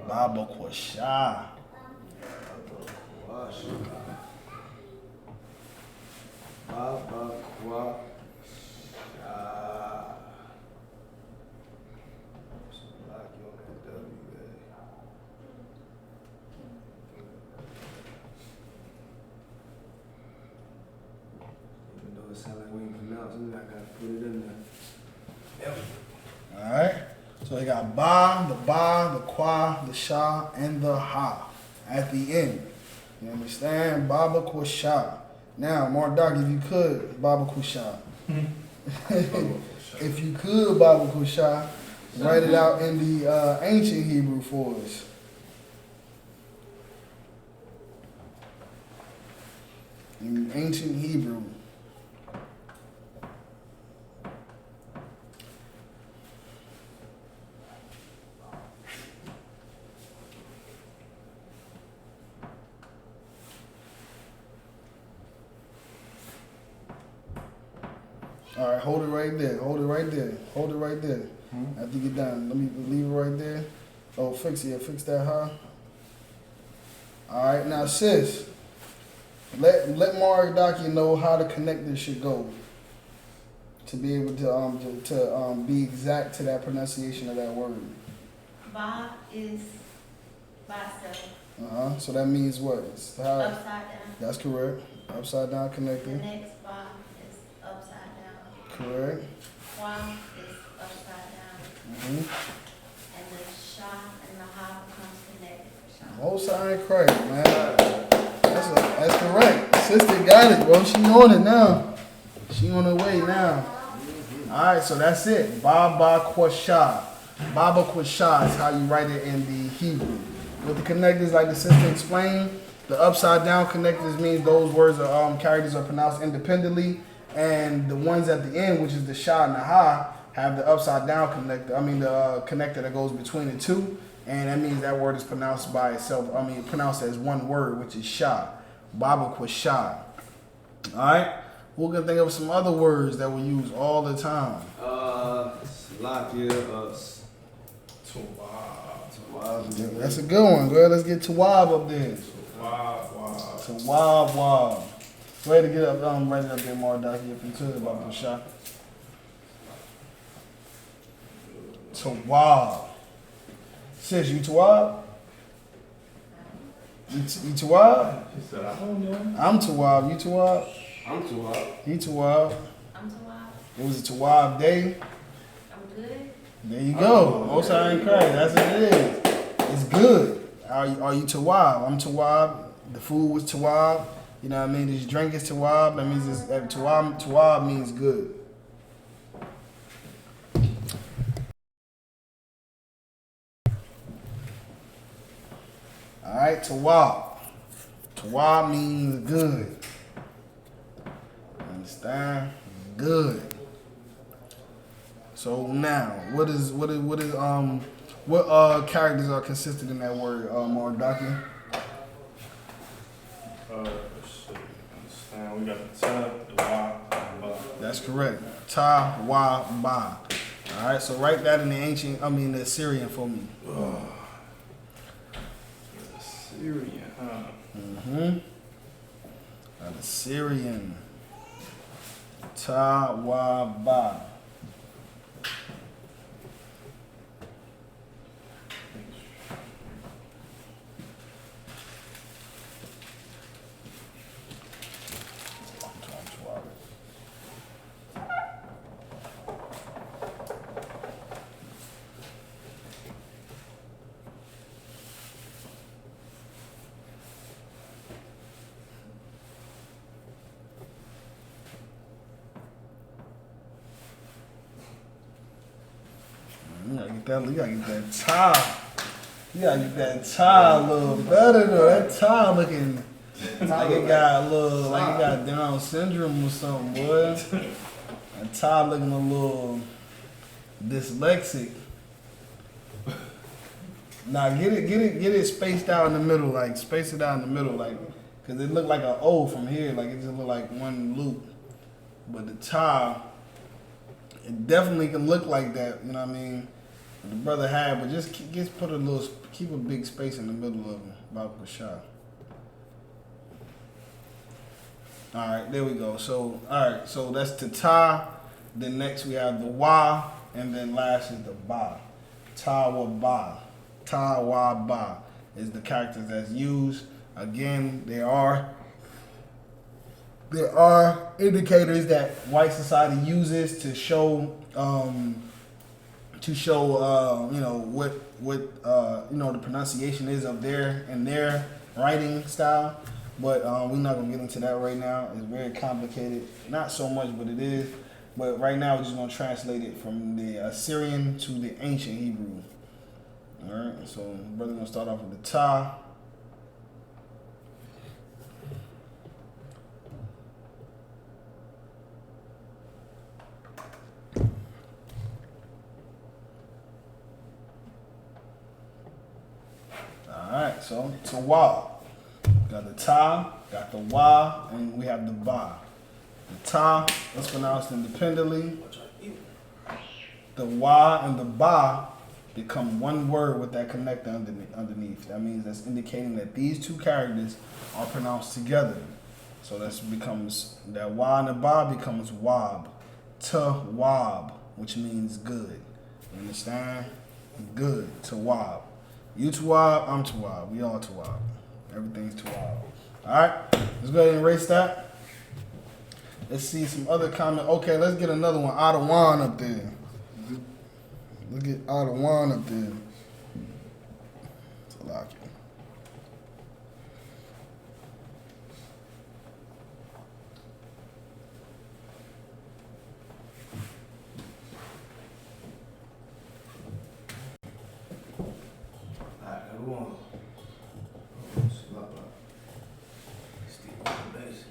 Baba Quashah. Baba Quashah. Even though it sounds like we ain't pronouncing it, I gotta put it in there. Alright? So they got Ba, the Qua, the Sha, and the Ha at the end. You understand? Baba Quashah. Now, Mardak, if you could, Baba Quashah. If you could, Baba Quashah, write it out in the ancient Hebrew for us. In ancient Hebrew. All right, hold it right there. Hold it right there. Hold it right there. After you get done, let me leave it right there. Oh, fix it. Fix that, huh? All right, now sis, let Maridaki know how to connect this shit go to be able to be exact to that pronunciation of that word. Ba is bicep. So that means what? It's how, Upside down. that's correct. Upside down The connecting. next Ba is Correct. Wa is upside down. Mm-hmm. And the Sha and the Ha becomes connected for Sha. Most High in Christ, man. That's correct. Sister got it, bro. She on it now. She on her way now. All right, so that's it. Baba Kwasha. Baba Kwasha is how you write it in the Hebrew. With the connectors, like the sister explained, the upside down connectors means those words are characters are pronounced independently, and the ones at the end, which is the Sha and the Ha, have the upside down connector. I mean the connector that goes between the two, and that means that word is pronounced by itself. I mean pronounced as one word, which is Sha. Baba Kwasha. All right. We're gonna think of some other words that we use all the time. Slovakia, That's a good one, girl. Let's get Tawab up there. Wow. Tawab. Go ahead and get up, write it up there, Mardoc. If you could, about the shot. Tawab. Sis, you Tawab? You Tawab? He said, I don't know. I'm Tawab. You Tawab? I'm too hot. He Tawab. I'm Tawab. It was a Tawab day. I'm good. There you go. Most High in Christ. That's what it is. It's good. Are you Tawab? I'm Tawab. The food was Tawab. You know what I mean? This drink is Tawab. That means it's Tawab means good. All right, Tawab. Tawab means good. Understand? Good. So now, what characters are consistent in that word, Mardaki? Shit. Understand. We got the ta, the wa, the ba. That's correct. Ta, wa, ba. All right, so write that in the Assyrian for me. Syrian, huh? Mm-hmm. The Assyrian. Ta, wa, ba. You gotta get that tie. You gotta get that tie a little better though. That tie looking like it got Down syndrome or something, boy. That tie looking a little dyslexic. Nah, get it spaced out in the middle, like space it out in the middle, like, cause it looked like an O from here, like it just looked like one loop. But the tie, it definitely can look like that, you know what I mean? The brother had, but just keep a big space in the middle of them, about the shot. All right, there we go. So, all right, so that's the ta. Then next we have the wa, and then last is the ba. Ta wa ba. Ta wa ba is the characters that's used. Again, there are indicators that white society uses to show what the pronunciation is of their writing style, but we're not gonna get into that right now. It's very complicated, not so much, but it is. But right now we're just gonna translate it from the Assyrian to the ancient Hebrew. All right, so brother's gonna start off with the ta. Alright, so wa. Got the ta, got the wa, and we have the ba. The ta is pronounced independently. The wa and the ba become one word with that connector underneath. That means that's indicating that these two characters are pronounced together. So that becomes, that wa and the ba becomes wab. Tawab, which means good. You understand? Good. Tawab. You Tawab, I'm Tawab. We all Tawab. Everything's Tawab. Alright, let's go ahead and erase that. Let's see some other comment. Okay, let's get another one. Adawan up there. Let's get Adawan up there. Salaki. Alright, everyone. Stick with the basics.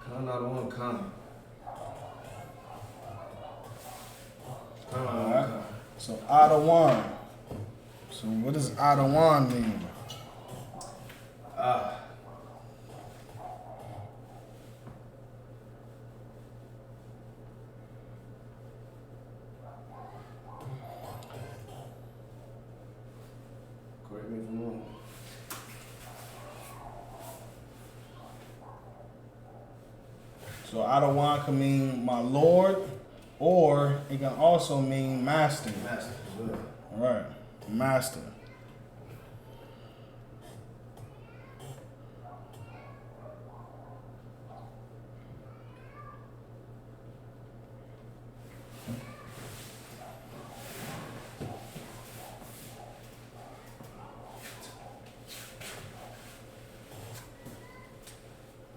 Khan out of one Khan. Alright. So Adawan. So what does Adawan mean? Correct me if I'm wrong. So Adawan can mean my Lord, or it can also mean master. Master as well. All right, master.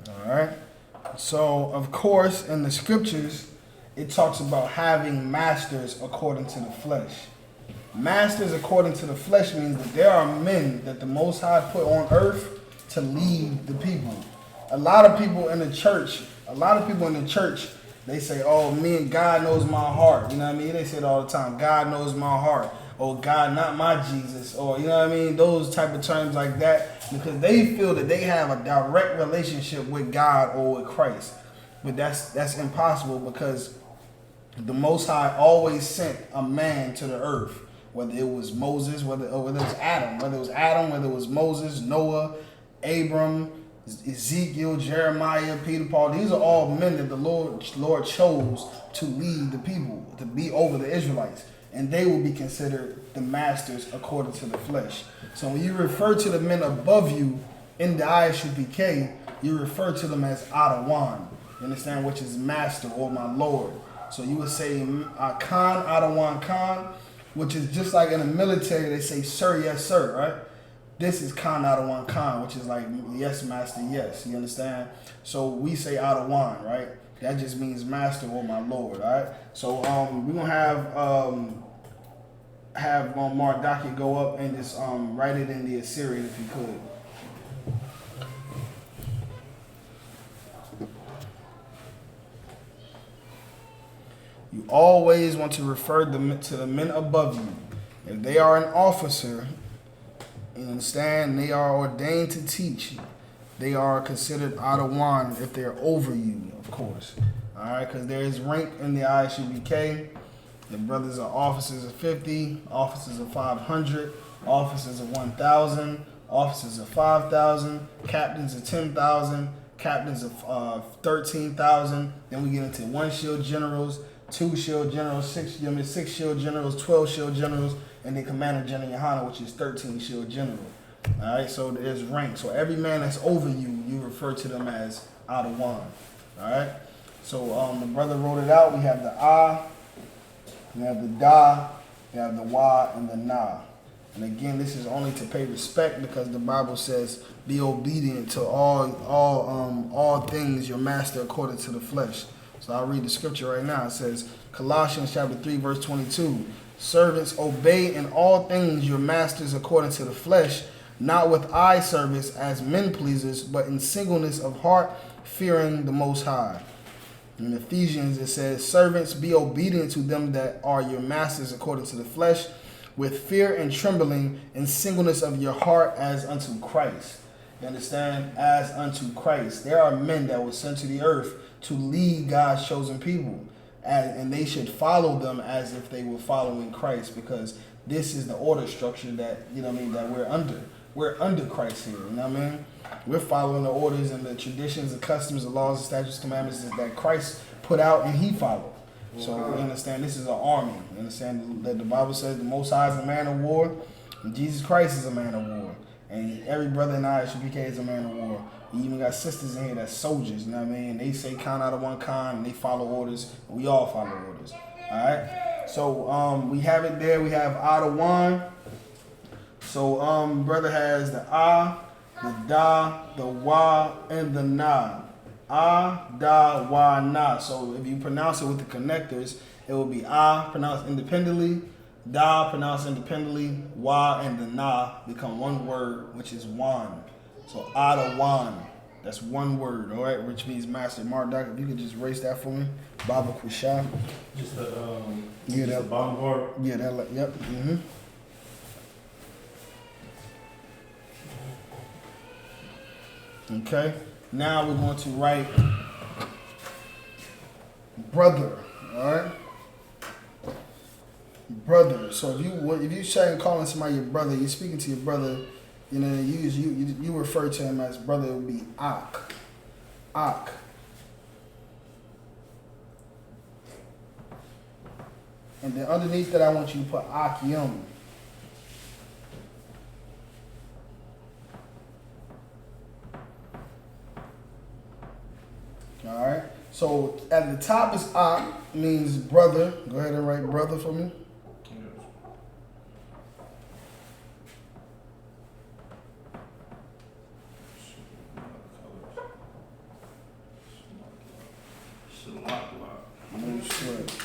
All right. So, of course, in the scriptures, it talks about having masters according to the flesh. Masters according to the flesh means that there are men that the Most High put on earth to lead the people. A lot of people in the church, they say, oh, me and God knows my heart. You know what I mean? They say it all the time. God knows my heart. Oh, God, not my Jesus. Or, you know what I mean? Those type of terms like that. Because they feel that they have a direct relationship with God or with Christ. But that's impossible, because the Most High always sent a man to the earth. Whether it was Moses, whether it was Adam, whether it was Moses, Noah, Abram, Ezekiel, Jeremiah, Peter, Paul. These are all men that the Lord chose to lead the people, to be over the Israelites. And they will be considered the masters according to the flesh. So when you refer to the men above you in the I.S.U.P.K, you refer to them as Adawan. You understand? Which is master or my Lord. So you would say Khan, Adawan Khan, which is just like in the military, they say sir, yes, sir, right? This is Khan Adawan Khan, which is like yes, master, yes. You understand? So we say Adawan, right? That just means master or my Lord, all right? So we're gonna have Mardaki go up and just write it in the Assyrian if you could. You always want to refer to the men above you. If they are an officer, you understand, they are ordained to teach. They are considered Adawan if they're over you, of course. All right, because there is rank in the I.S.U.P.K. The brothers are officers of 50, officers of 500, officers of 1,000, officers of 5,000, captains of 10,000, captains of 13,000. Then we get into 1 shield generals, 2 shield generals, 6 shield generals, 12 shield generals, and then Commander General YAHANNA, which is 13 shield general. All right, so there's rank. So every man that's over you, you refer to them as Adawan. All right. So the brother wrote it out. We have the Ah, we have the Da, we have the Wa, and the Na. And again, this is only to pay respect, because the Bible says, "Be obedient to all things your master according to the flesh." So I'll read the scripture right now. It says, Colossians chapter 3, verse 22. Servants, obey in all things your masters according to the flesh, not with eye service as men pleasers, but in singleness of heart, fearing the Most High. In Ephesians it says, servants, be obedient to them that are your masters according to the flesh, with fear and trembling, in singleness of your heart as unto Christ. You understand? As unto Christ. There are men that were sent to the earth to lead God's chosen people. And they should follow them as if they were following Christ, because this is the order structure that, you know what I mean, that we're under. we're under Christ here. You know what I mean? We're following the orders and the traditions, the customs, the laws, the statutes, commandments that Christ put out and he followed. So you understand, this is an army. You understand that the Bible says the Most High is a man of war, and Jesus Christ is a man of war. And every brother in I.S.U.P.K is a man of war. We even got sisters in here that's soldiers, you know what I mean? They say count out of one kind, and they follow orders, and we all follow orders. Alright? So we have it there. We have Adawan. So brother has the the da, the wa, and the na. Da, wa, na. So if you pronounce it with the connectors, it will be pronounced independently, da pronounced independently, wa and the na become one word, which is wan. So Adawan, that's one word, all right, which means master. Mark, if you could just erase that for me, Baba Kusha. Just the Yeah, just that- the bottom part. Yeah, that. Yep. Okay. Now we're going to write brother. All right. Brother. So if you say calling somebody your brother, you're speaking to your brother. You know, you refer to him as brother. It would be Ak. Ak. And then underneath that, I want you to put Akyum. All right. So at the top is Ak, means brother. Go ahead and write brother for me. No sweat.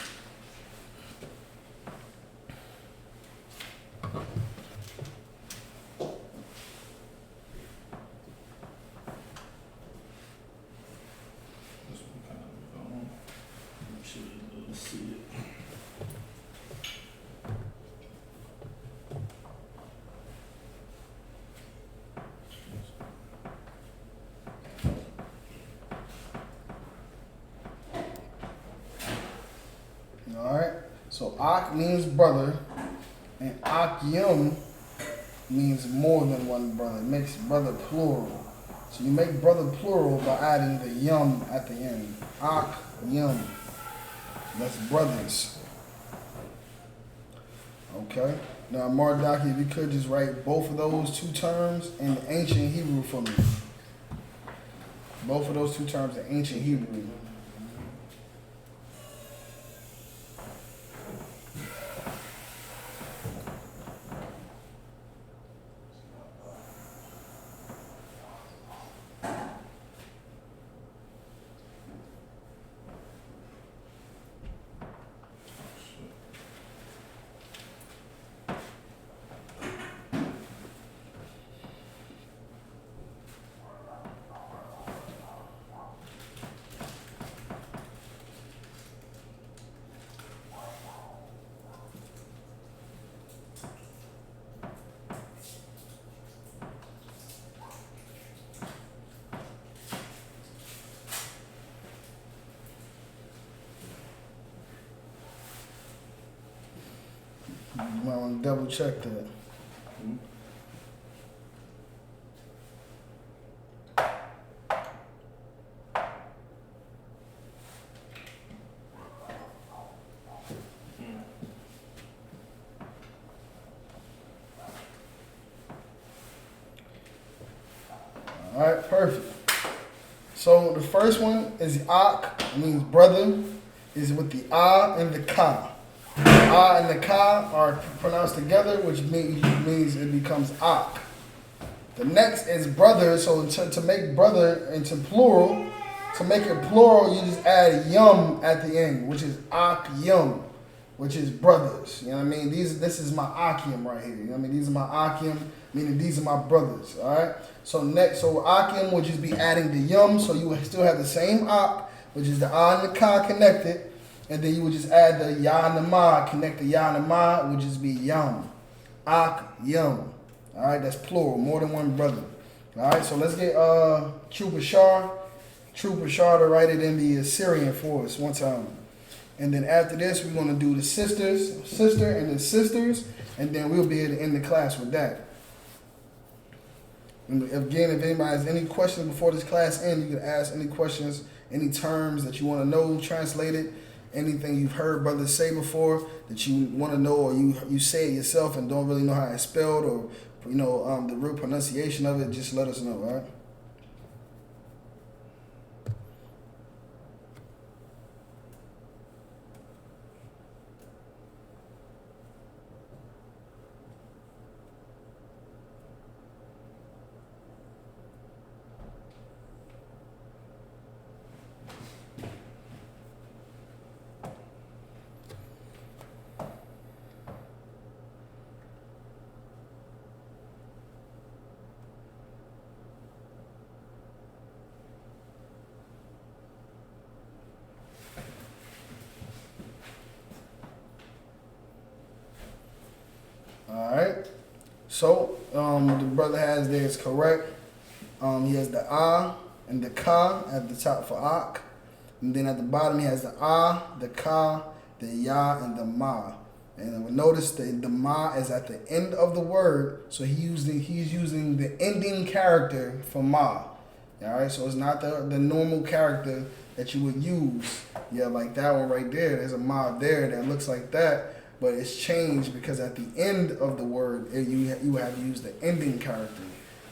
Alright, so Ak means brother, and Akyum means more than one brother. It makes brother plural. So you make brother plural by adding the yum at the end. Akyum. That's brothers. Okay. Now, Mardaki, if you could just write both of those two terms in ancient Hebrew for me. Both of those two terms in ancient Hebrew. You might want to double check that. All right, perfect. So the first one is Ak, means brother, is with the and the Ka. And the Ka are pronounced together, which means it becomes Ak. The next is brother, so to make brother into plural, to make it plural, you just add yum at the end, which is Ak yum, which is brothers. You know what I mean? This is my Akim right here. You know what I mean? These are my Akim, meaning these are my brothers. All right. So Akim would just be adding the yum, so you would still have the same Ak, which is the and the Ka connected. And then you would just add the YAHANNA, connect the YAHANNA, which is be yum. Ak, yum. Alright, that's plural, more than one brother. Alright, so let's get Trooper Shah to write it in the Assyrian for us one time. And then after this, we're going to do the sister and the sisters, and then we'll be able to end the class with that. And again, if anybody has any questions before this class ends, you can ask any questions, any terms that you want to know translated, anything you've heard brothers say before that you want to know, or you say it yourself and don't really know how it's spelled, or the real pronunciation of it. Just let us know, all right? Alright, so the brother has there is correct. He has the ah and the ka at the top for ak, and then at the bottom he has the ah, the ka, the ya, and the ma. And notice that the ma is at the end of the word, so he's using the ending character for ma. Alright, so it's not the normal character that you would use. Yeah, like that one right there. There's a ma there that looks like that. But it's changed because at the end of the word, you have to use the ending character.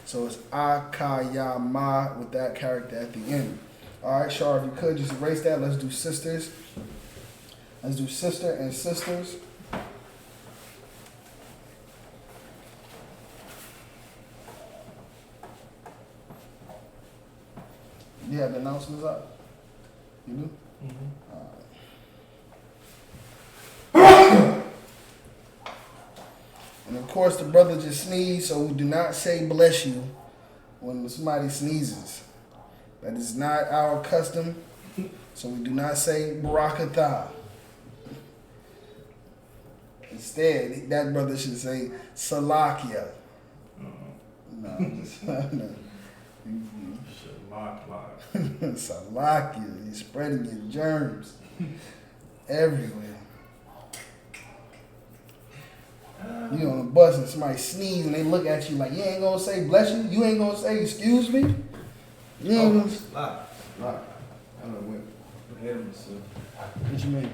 So it's a, ka, ya, ma with that character at the end. All right, Shar, if you could just erase that. Let's do sisters. Let's do sister and sisters. You have the announcements up? You do? Mm-hmm. All right. And of course, the brother just sneezed, so we do not say bless you when somebody sneezes. That is not our custom, so we do not say barakatah. Instead, that brother should say salakia. No, just, no. Salakia. You're spreading your germs everywhere. You on the bus and somebody sneeze and they look at you like, you ain't gonna say bless you? You ain't gonna say excuse me? You ain't gonna say. I don't know ahead of myself. What you mean?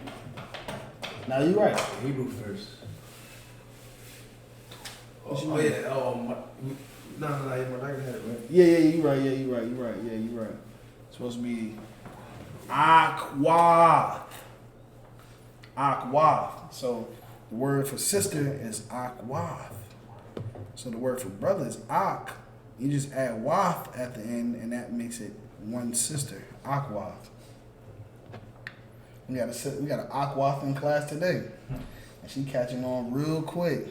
Now you right. Hebrew first. What you Oh mean? yeah. No, my right had it right. Yeah, you right. Yeah, you right. It's supposed to be akwath. Akwath. So the word for sister is akwath. So the word for brother is ak. You just add wath at the end, and that makes it one sister. Akwath. We got an akwath in class today, and she catching on real quick.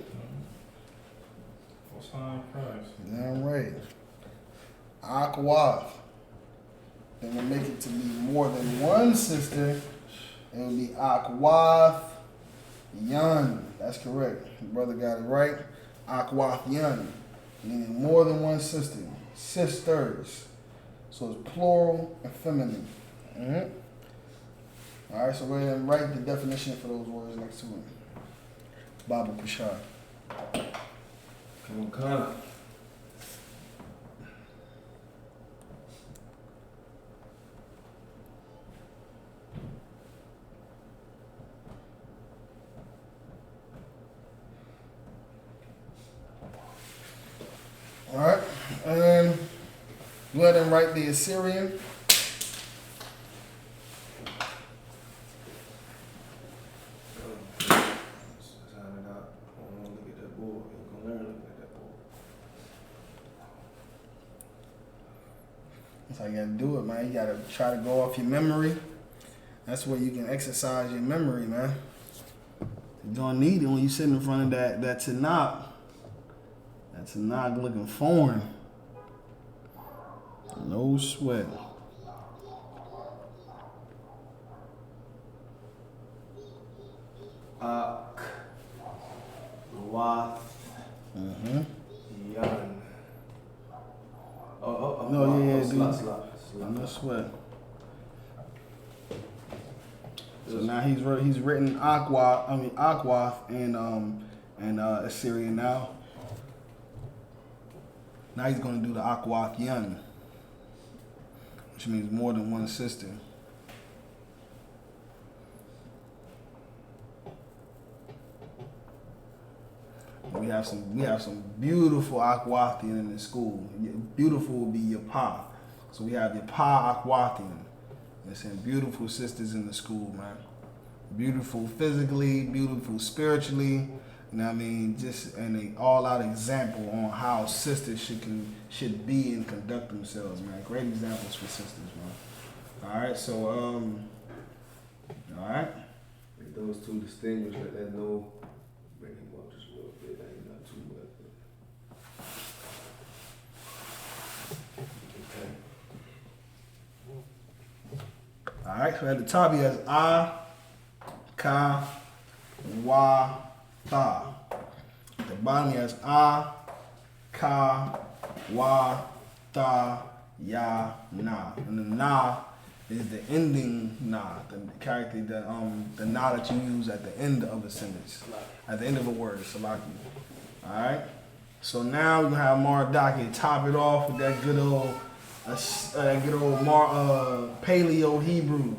What's on Christ? Damn right. Akwath. Then we'll make it to be more than one sister. It will be akwath yun. That's correct. The brother got it right. Akwath yun. Meaning more than one sister. Sisters. So it's plural and feminine. Mm-hmm. All right, so go ahead and write the definition for those words next to it. Baba Kushar. Come on, Connor. All right, and go ahead and write the Assyrian. That's how you gotta do it, man. You gotta try to go off your memory. That's where you can exercise your memory, man. You don't need it when you sit in front of that Tanakh. That Tanakh looking foreign. No sweat. Wath. Mm-hmm. Yan. No, yeah, slot. No sweat. So now he's written Akwath and Assyrian now. Now he's going to do the Akwath Yun, which means more than one sister. We have some beautiful Akwathian in the school. Beautiful would be Yapa. So we have Yapa Akwathian. There's some beautiful sisters in the school, man. Beautiful physically, beautiful spiritually. You know what I mean? Just an all-out example on how sisters should be and conduct themselves, man. Great examples for sisters, man. All right, so all right. Make those two distinguished. Let that know. Bring him up just a little bit. Ain't not too much. Okay. All right. So at the top he has I, Ka, Wa, Tha. At the bottom he has I, Ka, Wa, Tha, Ya, Na. And the Na is the ending Na, the character the Na that you use at the end of a sentence, at the end of a word, Salaki. All right. So now we're gonna have Mardaki top it off with that good old Paleo Hebrew.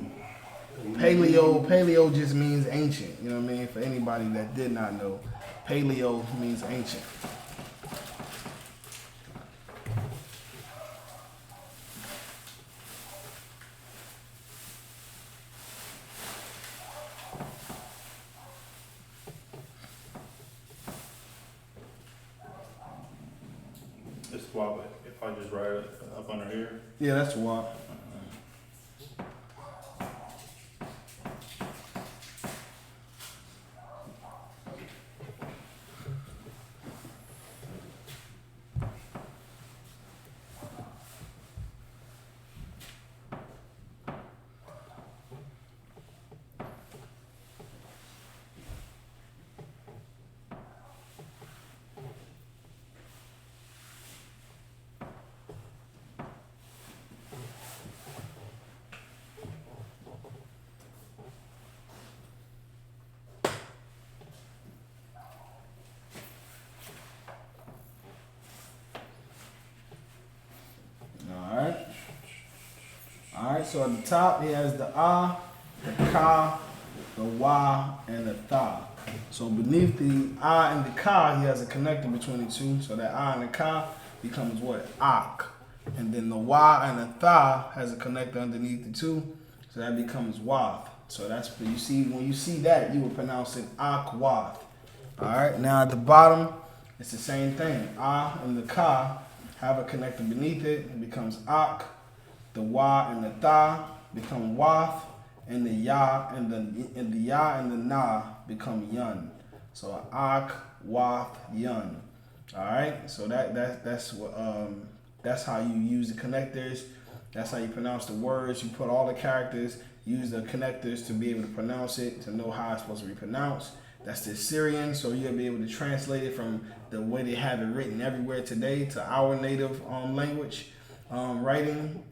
Paleo just means ancient. You know what I mean? For anybody that did not know, Paleo means ancient. It's why if I just write it up under here. Yeah, that's why. Alright, so at the top he has the Ah, the Ka, the Wa, and the Tha. So beneath the Ah and the Ka, he has a connector between the two. So that Ah and the Ka becomes what? Ak. And then the Wa and the Tha has a connector underneath the two. So that becomes Wath. So that's what you see. When you see that, you will pronounce it Akwath. Alright, now at the bottom, it's the same thing. Ah and the Ka have a connector beneath it. It becomes Ak. The Wa and the Tha become Wath, and the Ya and the Ya and the Na become Yun. So Ak, Wath, Yun. All right. So that's how you use the connectors. That's how you pronounce the words. You put all the characters. Use the connectors to be able to pronounce it, to know how it's supposed to be pronounced. That's the Syrian, so you'll be able to translate it from the way they have it written everywhere today to our native language. Handwriting,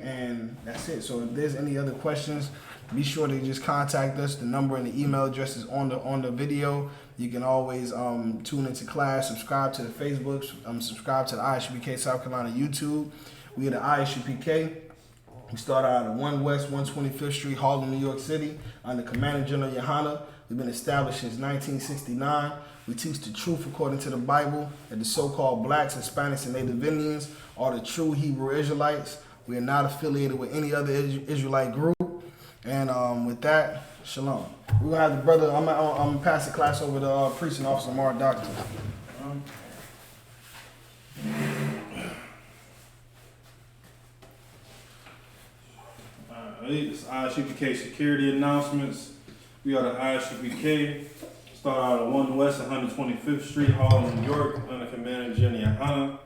and that's it. So if there's any other questions, be sure to just contact us. The number and the email address is on the video. You can always tune into class, subscribe to the Facebook, subscribe to the I.S.U.P.K. South Carolina YouTube. We are the I.S.U.P.K. We started out at 1 West 125th Street, Harlem, New York City, under Commander General YAHANNA. We've been established since 1969. We teach the truth according to the Bible, that the so-called blacks, Hispanics, and Native Indians are the true Hebrew Israelites. We are not affiliated with any other Israelite group. And with that, shalom. We're going to have the brother, I'm going to pass the class over to Preaching Officer Mark Doctor. It's I.S.U.P.K. security announcements. We are the I.S.U.P.K. Start out at 1 West 125th Street, Harlem, New York, under Commander General YAHANNA.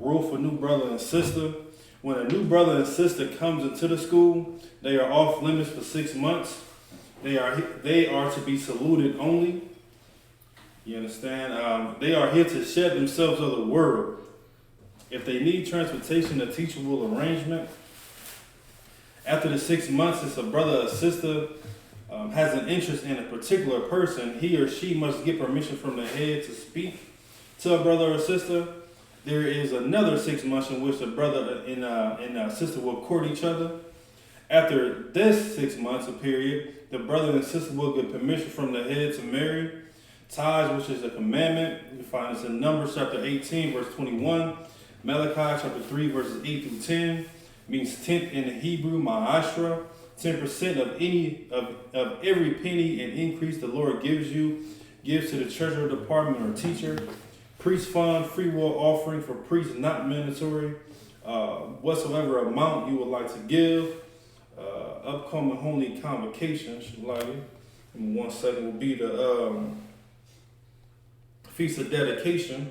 Rule for new brother and sister. When a new brother and sister comes into the school, they are off limits for 6 months. They are to be saluted only. You understand? They are here to shed themselves of the word. If they need transportation, a teacher will arrangement. After the 6 months, if a brother or sister has an interest in a particular person, he or she must get permission from the head to speak to a brother or sister. there is another 6 months in which the brother and sister will court each other. After this 6 months of period, the brother and sister will get permission from the head to marry. Tithes, which is a commandment, you can find this in Numbers chapter 18, verse 21. Malachi chapter 3, verses 8 through 10, means tenth in the Hebrew, ma'ashra. 10% of every penny and increase the Lord gives to the treasurer department or teacher. Priest fund, free will offering for priests, not mandatory. Whatsoever amount you would like to give. Upcoming holy convocation, in 1 second, will be the Feast of Dedication.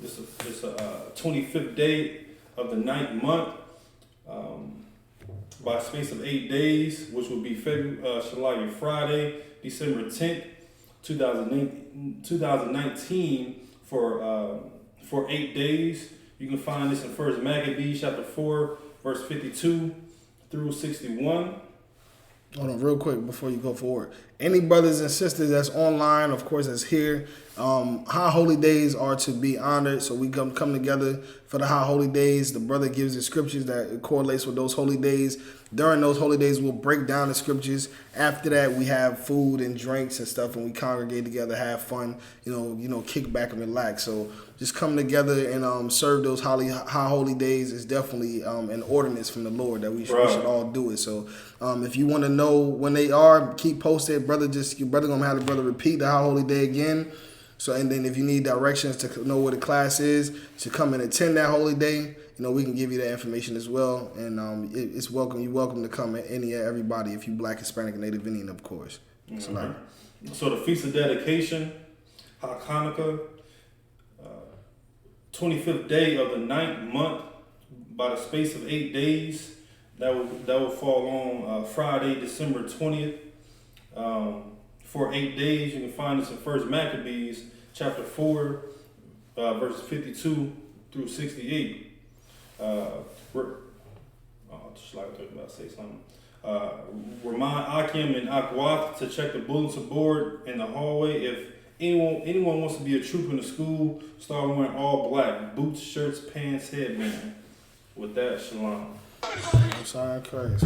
This is a 25th day of the 9th month. By a space of 8 days, which will be Friday, December 10th, 2019, for 8 days. You can find this in 1 Maccabees chapter 4, verse 52 through 61. Hold on real quick before you go forward. Any brothers and sisters that's online, of course, that's here, high holy days are to be honored. So we come together for the high holy days. The brother gives the scriptures that correlates with those holy days. During those holy days, we'll break down the scriptures. After that, we have food and drinks and stuff, and we congregate together, have fun, kick back and relax. So just come together and serve those high holy days is definitely an ordinance from the Lord that we should all do it. So if you want to know when they are, keep posted. Your brother gonna have the brother repeat the high holy day again. So, and then if you need directions to know where the class is, to come and attend that holy day, we can give you that information as well. And it's welcome. You're welcome to come, everybody, if you Black, Hispanic, and Native Indian, of course. Mm-hmm. So the Feast of Dedication, Hanukkah, 25th day of the 9th month, by the space of 8 days, that will fall on Friday, December 20th. For 8 days, you can find this in 1 Maccabees chapter 4, verses 52 through 68. Remind Akim and Akwath to check the bulletin board in the hallway. If anyone wants to be a troop in the school, start wearing all black: boots, shirts, pants, headband. With that, shalom. I'm sorry, Christ.